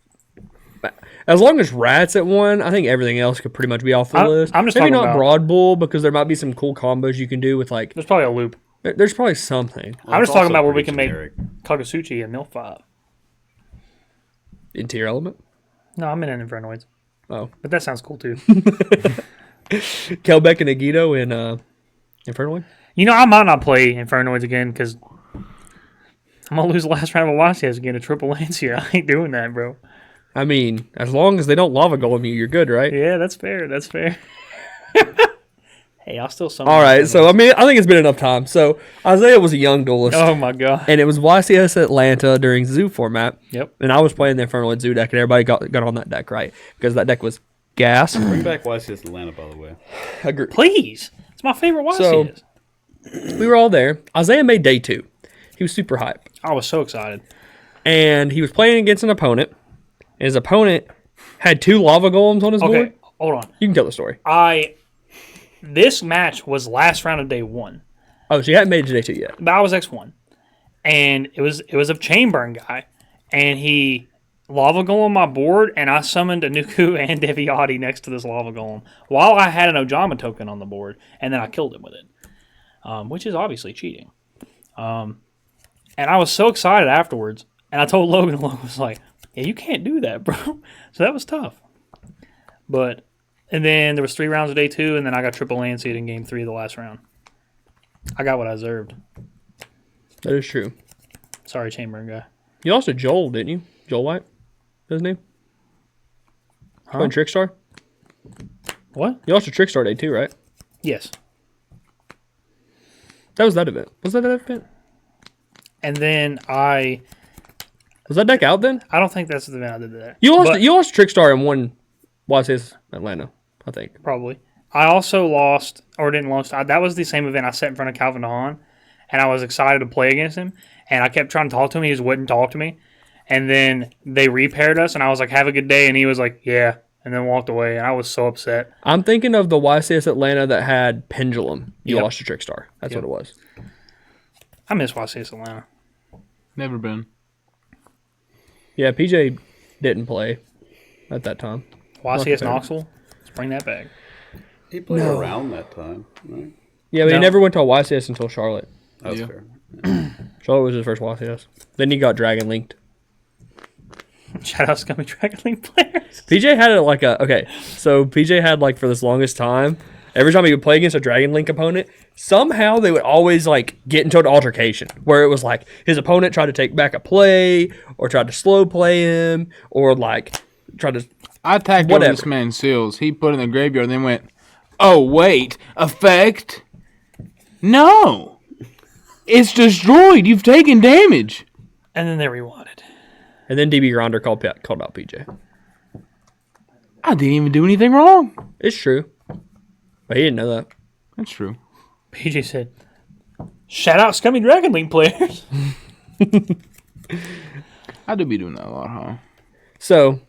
As long as Rat's at 1, I think everything else could pretty much be off the list. I'm just Maybe talking not about- Broad Bull because there might be some cool combos you can do with like. There's probably a loop. There's probably something. I'm It's just talking also about where we pretty can make generic. Kagasuchi and Milk 5. Interior element. No, I'm in Infernoids. Oh, But that sounds cool too. Kelbeck and Agito in Infernoid. You know, I might not play Infernoids again because I'm going to lose the last round of YCS again to Triple Lancia. I ain't doing that, bro. I mean, as long as they don't lava golem you, you're good, right? Yeah, that's fair. That's fair. Hey, I'll still summon. All right. So I mean, I think it's been enough time. So Isaiah was a young duelist, Oh my god. and it was YCS Atlanta during Zoo format. Yep. And I was playing the Infernoid Zoo deck, and everybody got on that deck, right? Because that deck was gas. Bring back YCS Atlanta, by the way. Agree. Please. It's my favorite YCS. We were all there. Isaiah made day 2. He was super hyped. I was so excited. And he was playing against an opponent. And his opponent had 2 lava golems on his Okay, board. hold on. You can tell the story. This match was last round of day 1. Oh, so you haven't made it to day 2 yet. But I was X1. And it was a chain burn guy. And he lava golem my board, and I summoned a Nuku and Deviati next to this lava golem while I had an Ojama token on the board, and then I killed him with it. Which is obviously cheating. And I was so excited afterwards. And I told Logan, and Logan was like, yeah, you can't do that, bro. So that was tough. And then there was 3 rounds of day 2, and then I got triple land seed in game 3 of the last round. I got what I deserved. That is true. Sorry, Chamberlain guy. You lost to Joel, didn't you? Joel White? His name? Huh? Playing Trickstar? What? You lost to Trickstar day 2, right? Yes. That was that event. Was that event? And then I Was that deck out then? don't think that's the event I did that. You lost to Trickstar in one YCS Atlanta, I think. Probably. I also lost, or didn't lose. That was the same event I sat in front of Calvin DeHaan, and I was excited to play against him. And I kept trying to talk to him. He just wouldn't talk to me. And then they repaired us, and I was like, have a good day. And he was like, yeah. And then walked away. And I was so upset. I'm thinking of the YCS Atlanta that had Pendulum. You lost to Trickstar. That's what it was. I miss YCS Atlanta. Never been. Yeah, PJ didn't play at that time. YCS Knoxville. Let's bring that back. He played around that time, right? Yeah, but he never went to a YCS until Charlotte. That's fair. Charlotte was his first YCS. Then he got Dragon Linked. Shout out Scummy Dragon League players. PJ had it like so PJ had like for this longest time, every time he would play against a Dragon Link opponent, somehow they would always like get into an altercation where it was like his opponent tried to take back a play or tried to slow play him or like tried to. I attacked over this man's seals. He put in the graveyard and then went, oh, wait, effect? No. It's destroyed. You've taken damage. And then they rewatted. And then DB Grinder called out PJ. I didn't even do anything wrong. It's true. But he didn't know that. That's true. PJ said, shout out Scummy Dragon League players. I do be doing that a lot, huh? So,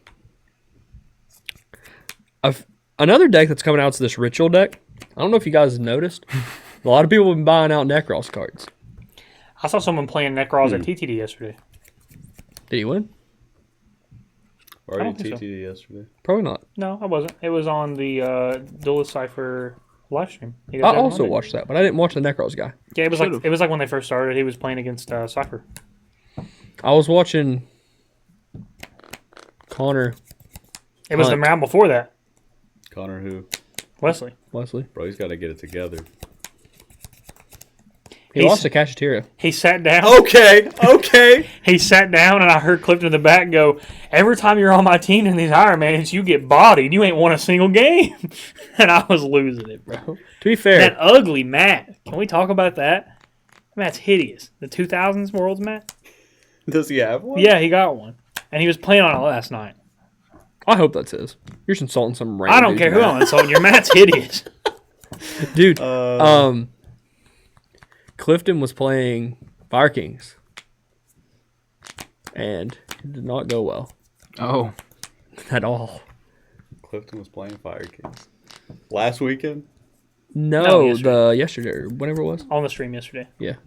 another deck that's coming out is this Ritual deck. I don't know if you guys have noticed. A lot of people have been buying out Necros cards. I saw someone playing Necros at TTD yesterday. Did he win? Or I you don't think so. TT'd yesterday? Probably not. No, I wasn't. It was on the Duelist Cypher live stream. I also watched that, but I didn't watch the Necros guy. Yeah, it was like when they first started. He was playing against Cypher. I was watching Connor. It was the round before that. Connor who? Wesley. Bro, he's got to get it together. He lost to Cachetira. He sat down. Okay. He sat down, and I heard Clifton in the back go, every time you're on my team in these Iron Mans, you get bodied. You ain't won a single game. And I was losing it, bro. To be fair. That ugly mat. Can we talk about that? Matt's hideous. The 2000s Worlds mat? Does he have one? Yeah, he got one. And he was playing on it last night. I hope that's his. You're just insulting some random I don't care who I'm insulting. Your mat's hideous. Dude, Clifton was playing Fire Kings. And it did not go well. Oh. At all. Clifton was playing Fire Kings. Last weekend? No, yesterday, or whatever it was. On the stream yesterday. Yeah.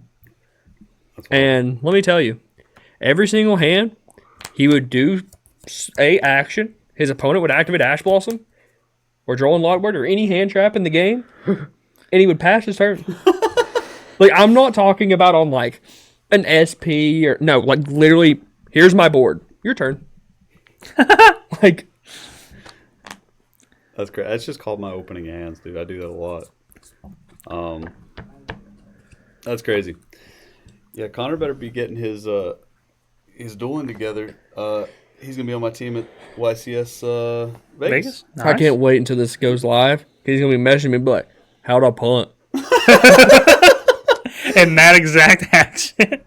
And let me tell you, every single hand, he would do a action. His opponent would activate Ash Blossom or Drawing Logbird or any hand trap in the game, and he would pass his turn. Like, I'm not talking about on, like, an SP or... No, like, literally, here's my board. Your turn. Like... That's great. That's just called my opening hands, dude. I do that a lot. That's crazy. Yeah, Connor better be getting his dueling together. He's going to be on my team at YCS Vegas. Nice. I can't wait until this goes live. He's going to be messaging me and be like, how'd I punt? In that exact accent.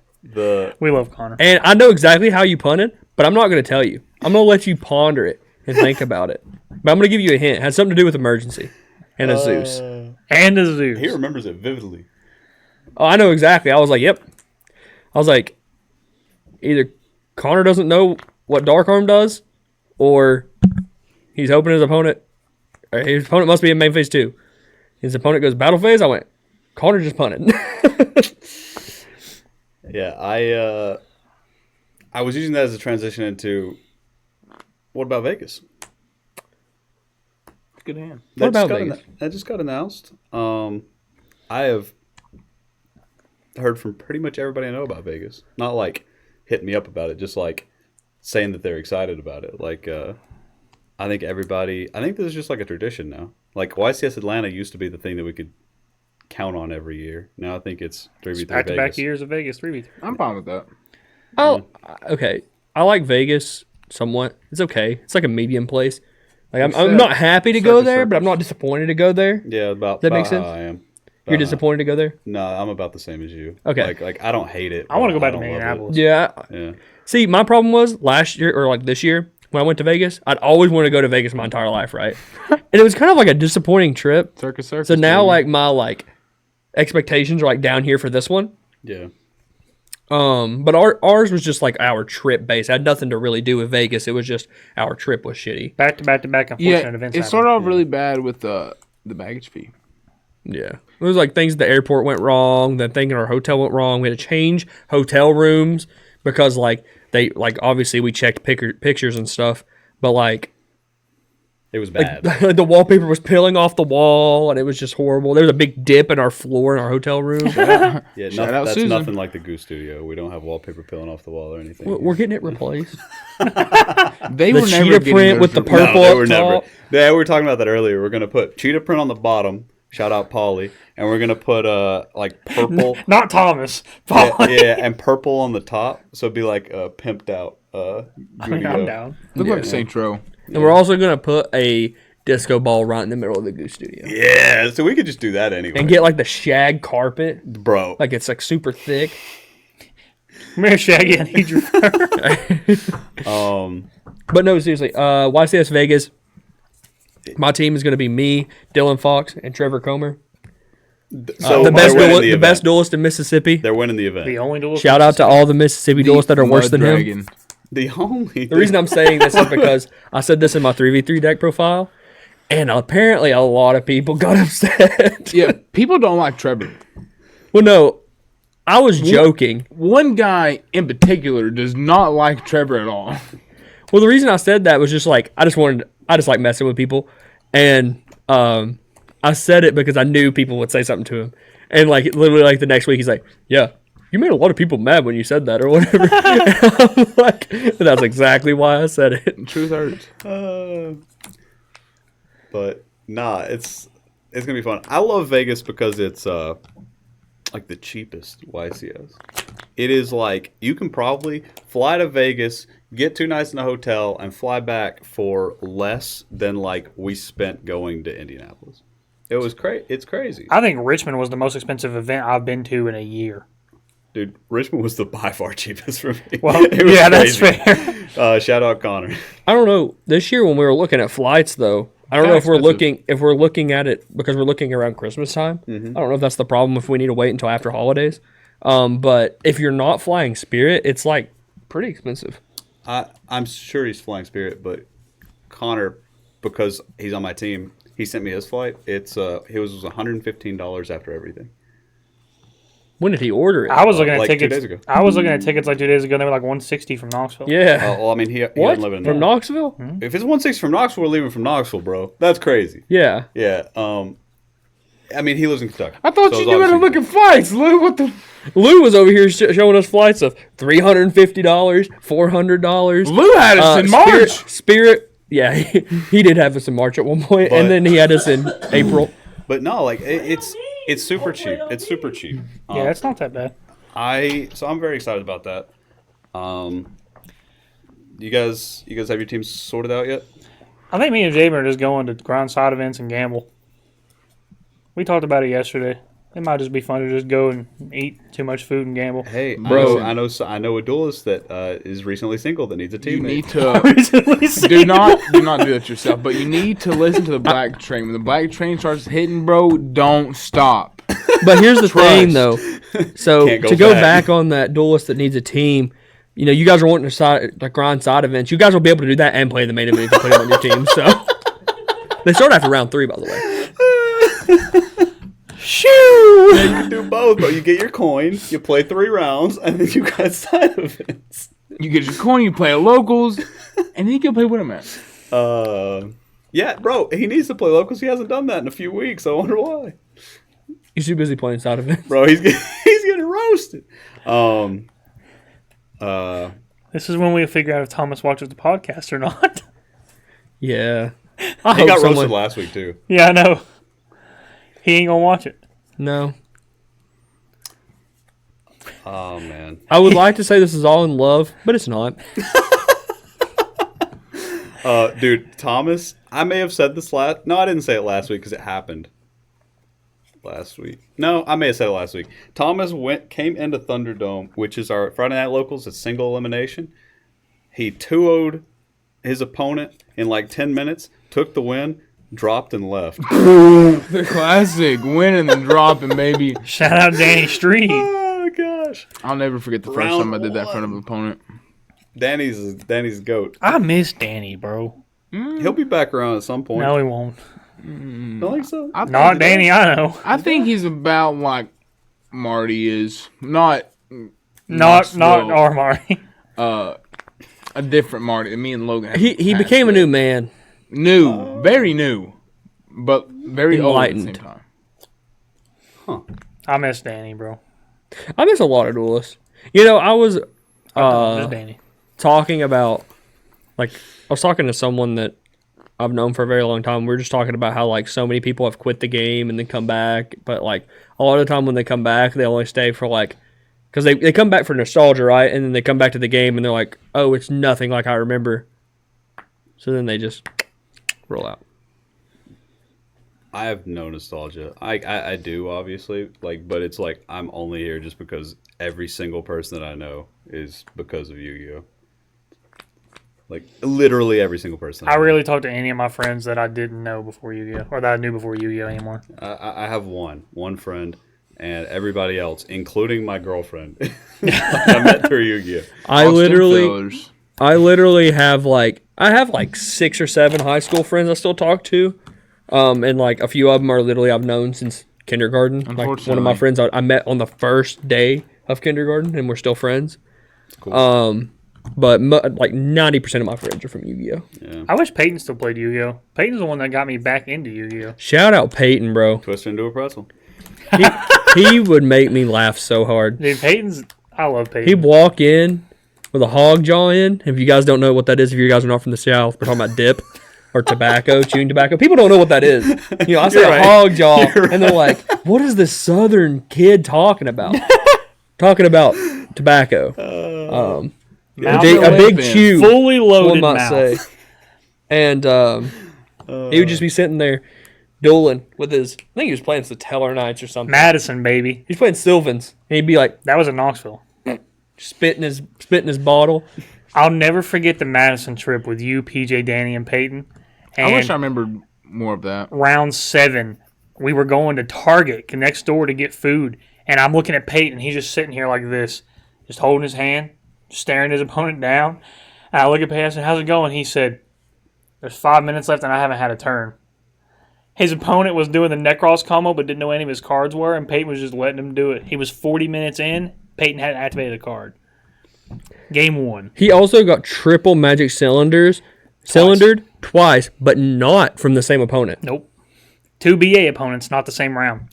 We love Connor. And I know exactly how you punted, but I'm not going to tell you. I'm going to let you ponder it and think about it. But I'm going to give you a hint. It has something to do with emergency and a Zeus. And a Zeus. He remembers it vividly. Oh, I know exactly. I was like, yep. I was like, either Connor doesn't know what Dark Arm does, or he's hoping his opponent must be in main phase 2. His opponent goes battle phase. I went, Connor just punted. Yeah, I was using that as a transition into what about Vegas? Good hand. What about Vegas? That just got announced. I have heard from pretty much everybody I know about Vegas. Not like hitting me up about it, just like saying that they're excited about it. Like, I think this is just like a tradition now. Like YCS Atlanta used to be the thing that we could count on every year. Now I think it's 3v3 back-to-back years of Vegas 3v3. I'm fine with that. Oh, okay. I like Vegas somewhat. It's okay. It's like a medium place. Like I'm not happy to go there, but I'm not disappointed to go there. Yeah, about that makes how sense. I am. You're disappointed to go there? No, I'm about the same as you. Okay. Like I don't hate it. I want to go back to don't love it. Minneapolis. Yeah. See, my problem was last year or like this year when I went to Vegas, I'd always wanted to go to Vegas my entire life, right? And it was kind of like a disappointing trip. Circus. So now like my expectations are like down here for this one. Yeah. But ours was just like our trip base. It had nothing to really do with Vegas. It was just our trip was shitty. Back to back unfortunate events. It started off really bad with the baggage fee. Yeah. It was like things at the airport went wrong. Then things in our hotel went wrong. We had to change hotel rooms because obviously we checked pictures and stuff, but it was bad. The wallpaper was peeling off the wall and it was just horrible. There was a big dip in our floor in our hotel room. Yeah, that's Susan. nothing like the Guud studio. We don't have wallpaper peeling off the wall or anything. We're getting it replaced. They The were never cheetah getting print theirs with the replaced. purple they up were never. top. Yeah, we were talking about that earlier. We're gonna put cheetah print on the bottom. Shout out Pauly, and we're gonna put like purple. Not Thomas. yeah, and purple on the top, so it'd be like pimped out. I'm down. Look like Saint Row. And we're also going to put a disco ball right in the middle of the Guud studio. Yeah, so we could just do that anyway. And get like the shag carpet. Bro. Like it's like super thick. Come here, Shaggy. I need your But no, seriously, YCS Vegas. My team is going to be me, Dylan Fox, and Trevor Comer. So the they're best duelist in Mississippi. They're winning the event. the only duel. Shout out to all the Mississippi duelists that are worse than him. The only. The reason I'm saying this is because I said this in my 3v3 deck profile, and apparently a lot of people got upset. Yeah, people don't like Trevor. Well, no, I was joking. One guy in particular does not like Trevor at all. Well, the reason I said that was just like I just like messing with people, and I said it because I knew people would say something to him, and like literally like the next week he's like, "Yeah, you made a lot of people mad when you said that or whatever." And I'm like, that's exactly why I said it. Truth hurts. But nah, it's gonna be fun. I love Vegas because it's like the cheapest YCS. It is like you can probably fly to Vegas, get 2 nights in a hotel, and fly back for less than like we spent going to Indianapolis. It was It's crazy. I think Richmond was the most expensive event I've been to in a year. Dude, Richmond was the by far cheapest for me. Well, It was yeah, that's crazy. fair. Shout out Connor. I don't know. This year when we were looking at flights, though, I don't know if we're looking at it because we're looking around Christmas time. Mm-hmm. I don't know if that's the problem if we need to wait until after holidays. But if you're not flying Spirit, it's like pretty expensive. I'm sure he's flying Spirit, but Connor, because he's on my team, he sent me his flight. It was $115 after everything. When did he order it? I was looking at like tickets 2 days ago. I was looking at tickets like 2 days ago. They were like $160 from Knoxville. Yeah. Well, I mean, he What? doesn't live in From Knoxville? Hmm? If it's 160 from Knoxville, we're leaving from Knoxville, bro. That's crazy. Yeah. Yeah. I mean, he lives in Kentucky. I thought so you it's knew how to obviously- look at flights, Lou. What the? Lou was over here showing us flights of $350, $400. Lou had us in March. Spirit. Yeah, he did have us in March at one point, But- and then he had us in April. But no, like it's super cheap. It's super cheap. Yeah, it's not that bad. So I'm very excited about that. You guys have your teams sorted out yet? I think me and Javen are just going to grind side events and gamble. We talked about it yesterday. It might just be fun to just go and eat too much food and gamble. Hey, Bro. I know a duelist that is recently single that needs a You teammate. need to do not do that yourself. But you need to listen to the black train. When the black train starts hitting, bro, don't stop. But here's the thing, Trust. though. So Can't go to go back. back on that duelist that needs a team, you guys are wanting to grind side events. You guys will be able to do that and play the main event if you put it on your team. So they start after round 3, by the way. Shoo! Yeah, you can do both, but you get your coin, you play 3 rounds, and then you got side events. You get your coin, you play locals, and then you can play Wintermat. Yeah, bro, he needs to play locals. He hasn't done that in a few weeks. I wonder why. He's too busy playing side events. Bro, he's getting roasted. This is when we figure out if Thomas watches the podcast or not. Yeah. He got roasted last week too. Yeah, I know. He ain't gonna watch it. No. Oh man. I would like to say this is all in love, but it's not. Dude, Thomas, I may have said this last. No, I didn't say it last week because it happened last week. No, I may have said it last week. Thomas came into Thunderdome, which is our Friday Night Locals, a single elimination. He 2-0'd his opponent in like 10 minutes, took the win, dropped and left. The classic win and then dropping, baby. Shout out Danny Street. Oh gosh. I'll never forget the first time I did that in front of an opponent. Danny's GOAT. I miss Danny, bro. He'll be back around at some point. No, he won't. Don't think so. Not Danny, I know. I think he's about like Marty is. Not our Marty. A different Marty. Me and Logan. He became a new man. Very new, but very Enlightened. old at the same time. I miss Danny, bro. I miss a lot of duelists. You know, I was Just Danny. talking about, like, I was talking to someone that I've known for a very long time. We were just talking about how, like, so many people have quit the game and then come back. But, like, a lot of the time when they come back, they only stay for, like, because they come back for nostalgia, right? And then they come back to the game and they're like, oh, it's nothing like I remember. So then they just roll out. I have no nostalgia. I do, obviously, like, but it's like I'm only here just because every single person that I know is because of Yu-Gi-Oh. Like, literally every single person. I rarely talk to any of my friends that I didn't know before Yu-Gi-Oh! Or that I knew before Yu-Gi-Oh! Anymore. I have one friend, and everybody else, including my girlfriend, I met through Yu-Gi-Oh. I literally have like 6 or 7 high school friends I still talk to, and like a few of them are literally I've known since kindergarten. Like one of my friends I met on the first day of kindergarten, and we're still friends. Cool. But like 90% of my friends are from Yu-Gi-Oh. Yeah. I wish Peyton still played Yu-Gi-Oh. Peyton's the one that got me back into Yu-Gi-Oh. Shout out Peyton, bro. Twist into a pretzel. He would make me laugh so hard. Dude, I love Peyton. He'd walk in with a hog jaw in. If you guys don't know what that is, if you guys are not from the South, we're talking about dip or tobacco, chewing tobacco. People don't know what that is. You know, I say a hog jaw, and they're like, what is this Southern kid talking about? Talking about tobacco. A big chew. Fully loaded one might mouth. say. And he would just be sitting there dueling with his, I think he was playing Satellar Knights or something. Madison, baby. He's playing Sylvans. And he'd be like, That was in Knoxville. spitting his bottle. I'll never forget the Madison trip with you, PJ, Danny, and Peyton. And I wish I remembered more of that. round 7, we were going to Target next door to get food. And I'm looking at Peyton. He's just sitting here like this, just holding his hand, staring his opponent down. And I look at Peyton and I said, how's it going? He said, there's 5 minutes left and I haven't had a turn. His opponent was doing the Necros combo but didn't know any of his cards were, and Peyton was just letting him do it. He was 40 minutes in. Peyton hadn't activated a card. Game 1. He also got triple magic cylindered twice, but not from the same opponent. Nope. 2 BA opponents, not the same round.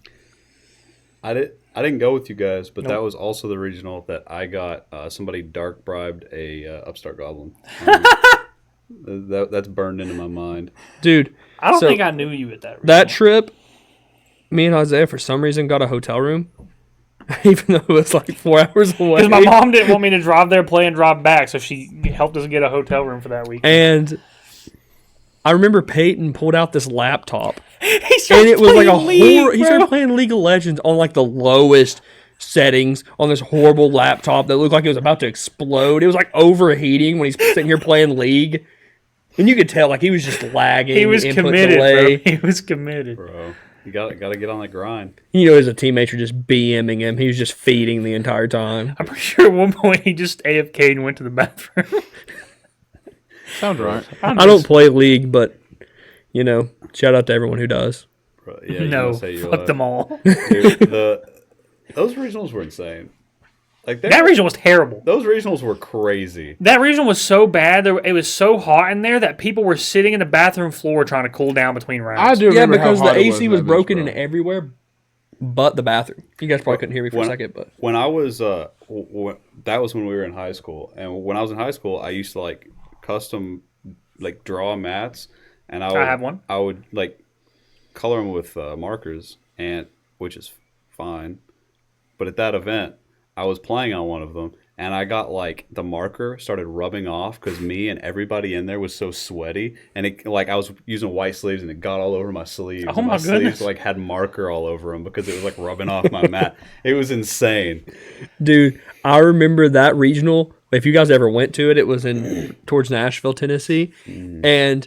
I didn't go with you guys, but that was also the regional that I got. Somebody dark bribed a Upstart Goblin. That's burned into my mind. Dude, I don't think I knew you at that regional. that trip, me and Isaiah for some reason got a hotel room, even though it was like 4 hours away. Because my mom didn't want me to drive there, play, and drive back, so she helped us get a hotel room for that week. And I remember Peyton pulled out this laptop, and it was like a horror. He started playing League of Legends on like the lowest settings on this horrible laptop that looked like it was about to explode. It was like overheating when he's sitting here playing League. And you could tell, like, he was just lagging. He was committed, bro. He was committed. Bro, you got to get on that grind. You know, his teammates were just BMing him. He was just feeding the entire time. I'm pretty sure at one point he just AFK'd and went to the bathroom. Sounds right. I don't play League, but, you know, shout out to everyone who does. Bro, yeah, no, fuck them all. Dude, those regionals were insane. Like that regional was terrible. Those regionals were crazy. That regional was so bad. It was so hot in there that people were sitting in the bathroom floor trying to cool down between rounds. I do remember because how hot the it AC was that broken bitch, and bro. everywhere. but the bathroom. You guys probably couldn't hear me for a second, but when I was that was when we were in high school, and when I was in high school, I used to like custom like draw mats, and I have one. I would like color them with markers, and which is fine. But at that event, I was playing on one of them, and I got like the marker started rubbing off because me and everybody in there was so sweaty, and it like I was using white sleeves, and it got all over my sleeves. Oh my goodness! Sleeves like had marker all over them because it was like rubbing off my mat. It was insane, dude. I remember that regional. If you guys ever went to it, it was in towards Nashville, Tennessee, and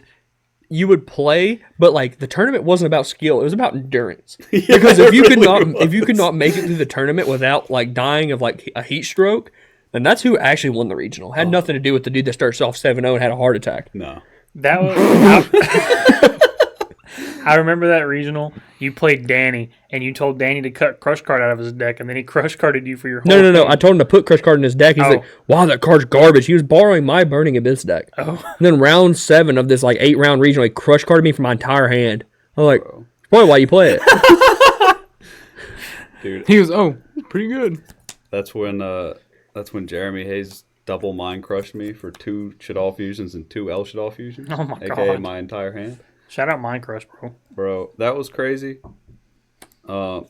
you would play, but like the tournament wasn't about skill; it was about endurance. Because if you could not make it through the tournament without like dying of like a heat stroke, then that's who actually won the regional. Had nothing to do with the dude that starts off 7-0 and had a heart attack. No, that was. I remember that regional. You played Danny, and you told Danny to cut Crush Card out of his deck, and then he Crush Carded you for your whole No. I told him to put Crush Card in his deck. He's like, wow, that card's garbage. He was borrowing my Burning Abyss deck. Oh. And then round 7 of this like 8-round regional, he Crush Carded me for my entire hand. I'm like, that's probably why you play it. Dude. He goes, pretty good. That's when Jeremy Hayes double mind crushed me for 2 Shaddoll fusions and 2 El Shaddoll fusions. Oh my AKA god. my entire hand. Shout out Minecraft, bro. Bro, that was crazy. Those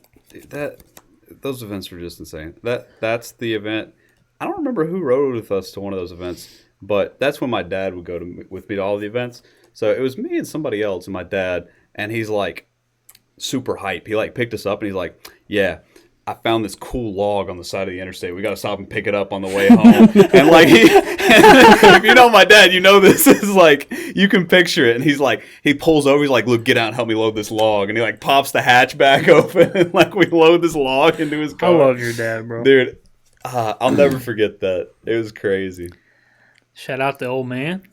events were just insane. That's the event. I don't remember who rode with us to one of those events, but that's when my dad would go with me to all the events. So it was me and somebody else and my dad, and he's like super hype. He like picked us up and he's like, yeah, I found this cool log on the side of the interstate. We got to stop and pick it up on the way home. And like, if you know my dad, you know this is like, you can picture it. And he's like, he pulls over. He's like, look, get out and help me load this log. And he like pops the hatch back open. And like, we load this log into his car. I love your dad, bro. Dude, I'll never forget that. It was crazy. Shout out the old man.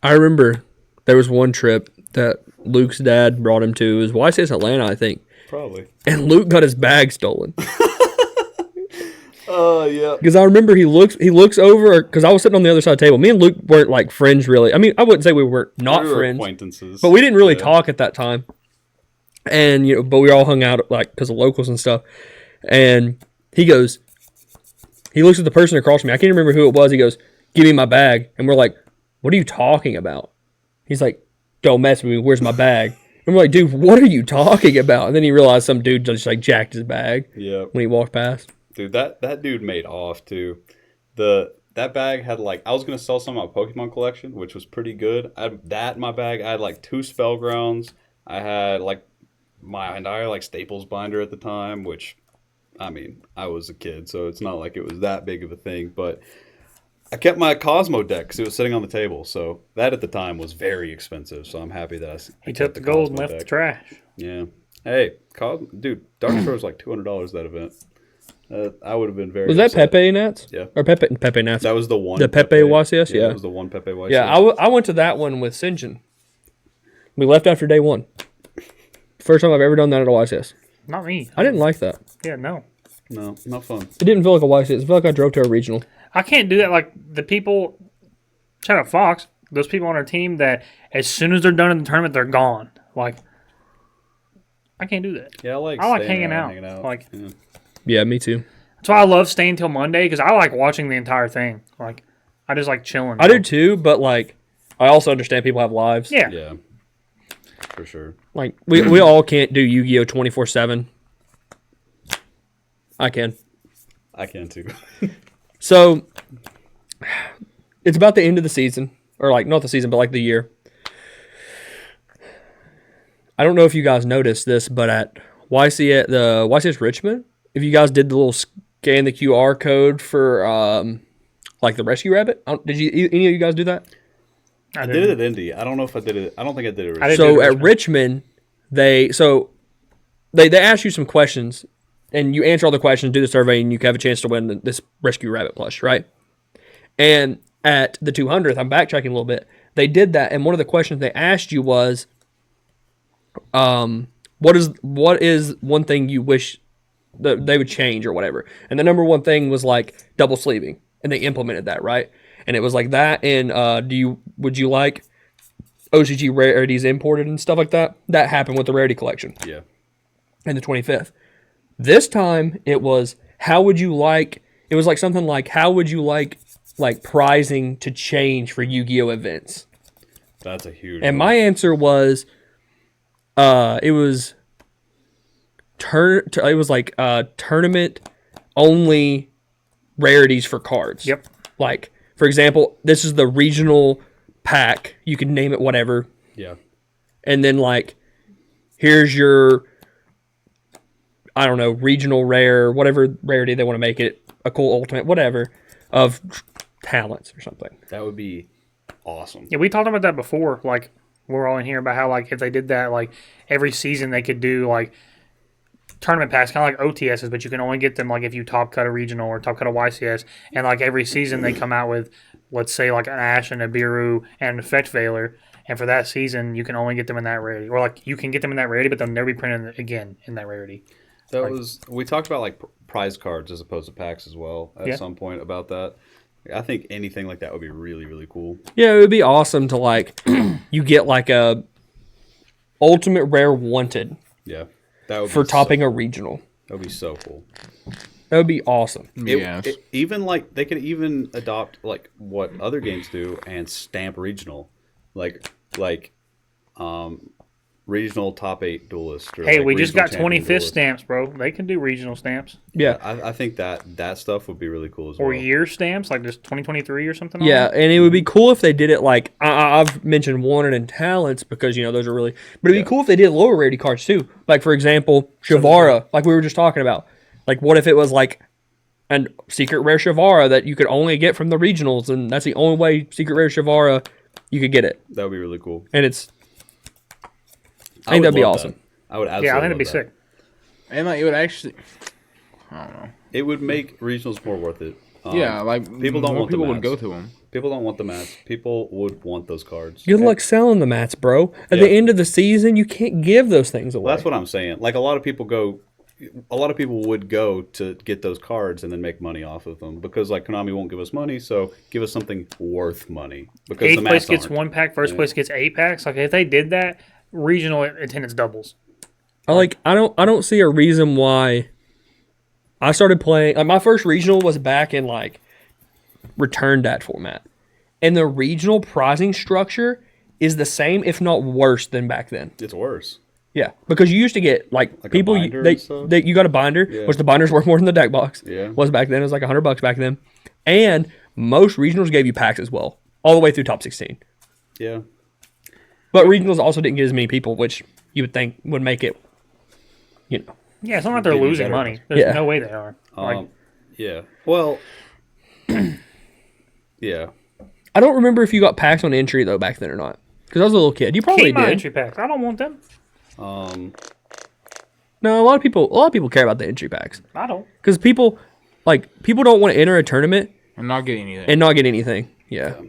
I remember there was one trip that Luke's dad brought him to. It was YCS Atlanta, I think. Probably. And Luke got his bag stolen. Oh, yeah. Because I remember he looks over, because I was sitting on the other side of the table. Me and Luke weren't like friends really. I mean, I wouldn't say we were not We were friends. acquaintances. But we didn't really talk at that time. And, but we all hung out like because of locals and stuff. And he looks at the person across from me. I can't remember who it was. He goes, give me my bag. And we're like, what are you talking about? He's like, don't mess with me. Where's my bag? And we're like, dude, what are you talking about? And then he realized some dude just like jacked his bag when he walked past. Dude, that dude made off too. That bag had like, I was gonna sell some of my Pokemon collection, which was pretty good. I had that in my bag. I had like 2 Spellgrounds. I had like my entire like Staples binder at the time, which, I mean, I was a kid, so it's not like it was that big of a thing. But I kept my Cosmo deck because it was sitting on the table. So that at the time was very expensive. So I'm happy that I He took kept the gold and Cosmo left deck. the trash. Yeah. Hey, dude, Dark Shore was like $200 that event. I would have been very. Was that upset. Pepe Nats? Yeah. Or Pepe Nats? That was the one. The Pepe YCS? Yeah. That was the one Pepe YCS. Yeah, I went to that one with Sinjin. We left after day 1. First time I've ever done that at a YCS. Not me. I didn't like that. Yeah, no. No, not fun. It didn't feel like a YCS. It felt like I drove to a regional. I can't do that. Like the people, shout out Fox, those people on our team that as soon as they're done in the tournament, they're gone. Like, I can't do that. Yeah, I like hanging out. Like, Yeah, me too. that's why I love staying till Monday because I like watching the entire thing. Like, I just like chilling. I do too, but like, I also understand people have lives. Yeah. Yeah. For sure. Like, we all can't do YuGiOh 24/7. I can. I can too. So, it's about the end of the season. Or, like, not the season, but, like, the year. I don't know if you guys noticed this, but at the YCS Richmond, if you guys did the little scan the QR code for, like, the Rescue Rabbit, did any of you guys do that? I did it at Indy. I don't know if I did it. I don't think I did it. So at Richmond, they ask you some questions, and you answer all the questions, do the survey, and you have a chance to win this Rescue Rabbit plush, right? And at the 200th, I'm backtracking a little bit. They did that, and one of the questions they asked you was, what is one thing you wish that they would change or whatever? And the number one thing was like double sleeving, and they implemented that, right? And it was like that. And would you like OCG rarities imported and stuff like that? That happened with the rarity collection. Yeah. And the 25th. This time it was how would you like? It was like something like how would you like prizing to change for Yu-Gi-Oh events? That's a huge. And one. my answer was, it was tournament only rarities for cards. Yep. Like, for example, this is the regional pack. You can name it whatever. Yeah. And then, like, here's your, I don't know, regional rare, whatever rarity they want to make it, a cool ultimate, whatever, of talents or something. That would be awesome. Yeah, we talked about that before. Like, we're all in here about how, like, if they did that, like, every season they could do, like, tournament packs, kind of like OTSs, but you can only get them, like, if you top cut a regional or top cut a YCS. And, like, every season they come out with, let's say, like, an Ash and a Biru and a Fetch Veiler. And for that season, you can only get them in that rarity. Or, like, you can get them in that rarity, but they'll never be printed again in that rarity. We talked about, like, prize cards as opposed to packs as well at some point about that. I think anything like that would be really, really cool. Yeah, it would be awesome to, like, you get, like, a ultimate rare wanted. Yeah. That would for be topping a regional. That would be so cool. That would be awesome. Yes. Even, like, they could even adopt, like, what other games do and stamp regional. Like regional top 8 duelist. Or Hey, like we just got regional champion 25th duelist. stamps, bro. They can do regional stamps. Yeah. I think that stuff would be really cool as well. Or year stamps, like just 2023 or something. Yeah, on and it would be cool if they did it like I've mentioned wanted and talents because those are really. But it'd be cool if they did lower rarity cards too. Like for example, Shavara, like we were just talking about. Like what if it was like a secret rare Shavara that you could only get from the regionals, and that's the only way secret rare Shavara you could get it. That would be really cool. And I think that'd be awesome. I would absolutely. Yeah, I think it'd be love sick. And like it would actually, I don't know. It would make regionals more worth it. Yeah, like people don't more want the people would mats. go to them. People don't want the mats. People would want those cards. Good luck selling the mats, bro. At the end of the season, you can't give those things away. Well, that's what I'm saying. Like a lot of people would go to get those cards and then make money off of them because like Konami won't give us money, so give us something worth money. Because the Eighth mats place gets aren't. 1 pack, first place gets 8 packs. Like if they did that, regional attendance doubles. I don't see a reason why. I started playing. Like my first regional was back in like return dat format, and the regional prizing structure is the same, if not worse, than back then. It's worse. Yeah, because you used to get like a people binder and stuff? you got a binder, which the binder's worth more than the deck box. Yeah. Was back then. It was like $100 back then, and most regionals gave you packs as well, all the way through top 16. Yeah. But regionals also didn't get as many people, which you would think would make it, Yeah, it's not like they're Maybe losing better. money. There's no way they are. Like, Yeah. Well. Yeah. I don't remember if you got packs on entry though back then or not, because I was a little kid. You probably keep my did. entry packs. I don't want them. No, a lot of people care about the entry packs I don't. because people don't want to enter a tournament And not get anything. and not get anything. Yeah.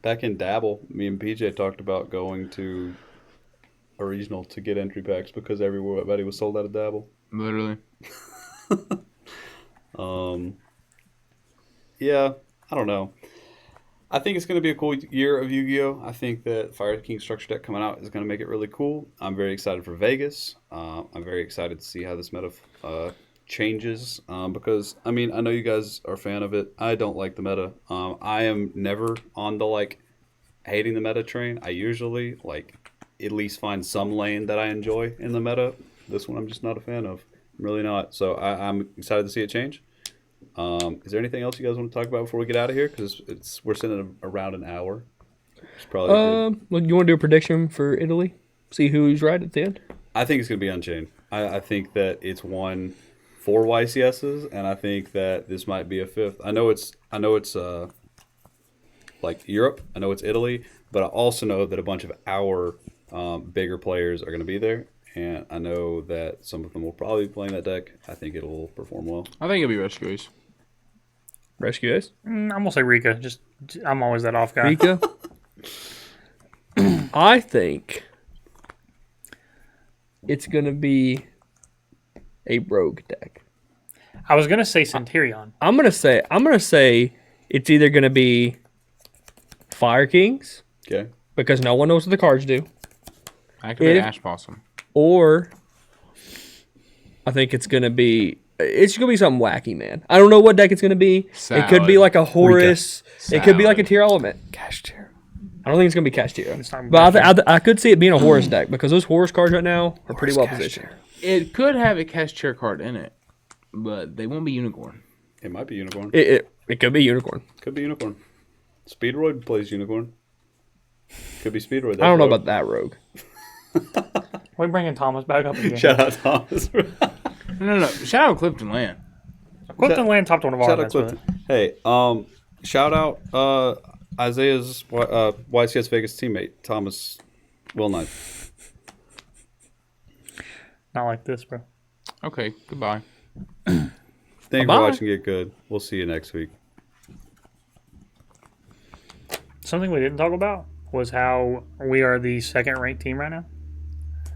Back in Dabble, me and PJ talked about going to a regional to get entry packs because everybody was sold out of Dabble. Literally. Yeah, I don't know. I think it's going to be a cool year of Yu-Gi-Oh! I think that Fire King Structure Deck coming out is going to make it really cool. I'm very excited for Vegas. I'm very excited to see how this meta changes because, I mean, I know you guys are a fan of it. I don't like the meta. I am never on the, hating the meta train. I usually, at least find some lane that I enjoy in the meta. This one I'm just not a fan of. I'm really not. So I'm excited to see it change. Is there anything else you guys want to talk about before we get out of here? Because we're sitting at around an hour. It's probably Well, you want to do a prediction for Italy? See who's right at the end. I think it's going to be Unchained. I think that it's won 4 YCSs, and I think that this might be a 5th. I know it's Europe. I know it's Italy, but I also know that a bunch of our bigger players are going to be there, and I know that some of them will probably be playing that deck. I think it'll perform well. I think it'll be Rescuers. Rescue Ace? I'm gonna say Rika. I'm always that off guy. Rika? I think it's going to be a rogue deck. I was gonna say Centurion. I'm gonna say it's either gonna be Fire Kings Okay. because no one knows what the cards do. Activate If- Ash Possum. or I think it's gonna be something wacky, man. I don't know what deck it's gonna be. It could be Salad. like a Horus. It could be like a Salad. tier element. Cash tier. I don't think it's gonna be Castillo. not But I could see it being a Horus deck because those Horus cards right now are pretty well Cash positioned. It could have a cash chair card in it, but they won't be unicorn. It might be unicorn. It could be Unicorn. Could be unicorn. Speedroid plays unicorn. Could be Speedroid. I don't know about that rogue. We're bringing Thomas back up again. Shout out Thomas. No. Shout out Clifton Land. Clifton Land top 1 of our Shout out events, but Clifton. Hey, shout out Isaiah's YCS Vegas teammate, Thomas Wilknight. not like this, bro. Okay, goodbye. Thank you for Bye-bye. watching Get Good. We'll see you next week. Something we didn't talk about was how we are the second ranked team right now.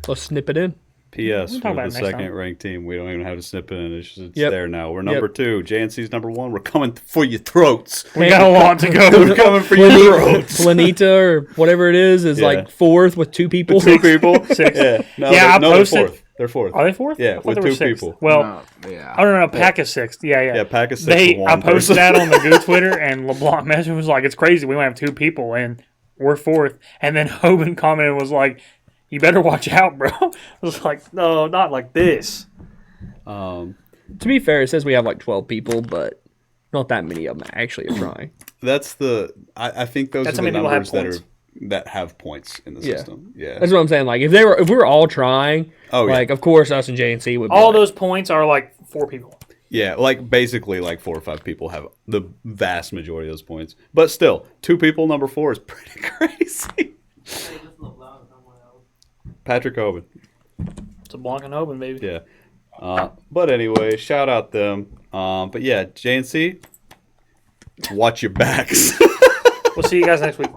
Let's snip it in. P.S. We'll talk For about the it next second time. ranked team, we don't even have to snip in. It's Yep. there now. We're number 2. JNC's number 1. We're coming for your throats. We got a lot to go. We're coming for your throats. Planeta or whatever it is Yeah. like 4th with 2 people. 2 people. Six. Yeah. No, Yeah, I they're posted- 4th. They're 4th. Are they fourth? Yeah, I thought with they were 2 sixth. people. Well, No, yeah. I don't know. Pack is sixth. Yeah. Yeah, pack is 6 They, for one I posted person. that on the Guud Twitter, and LeBlanc message was like, "It's crazy. We might have 2 people, and we're 4th." And then Hoban commented was like, "You better watch out, bro." I was like, "No, not like this." To be fair, it says we have like 12 people, but not that many of them actually are trying. That's the. I think those That's are how the many people have numbers points. that have points in the Yeah. system. Yeah. That's what I'm saying. Like if we were all trying, Oh, yeah. like of course us and JNC would be All like, those points are like 4 people. Yeah, like basically like 4 or 5 people have the vast majority of those points. But still, 2 people, number 4 is pretty crazy. Patrick Hoban. It's a Blanc and Hoban, baby. Yeah. But anyway, shout out them. But yeah, JNC, watch your backs. We'll see you guys next week.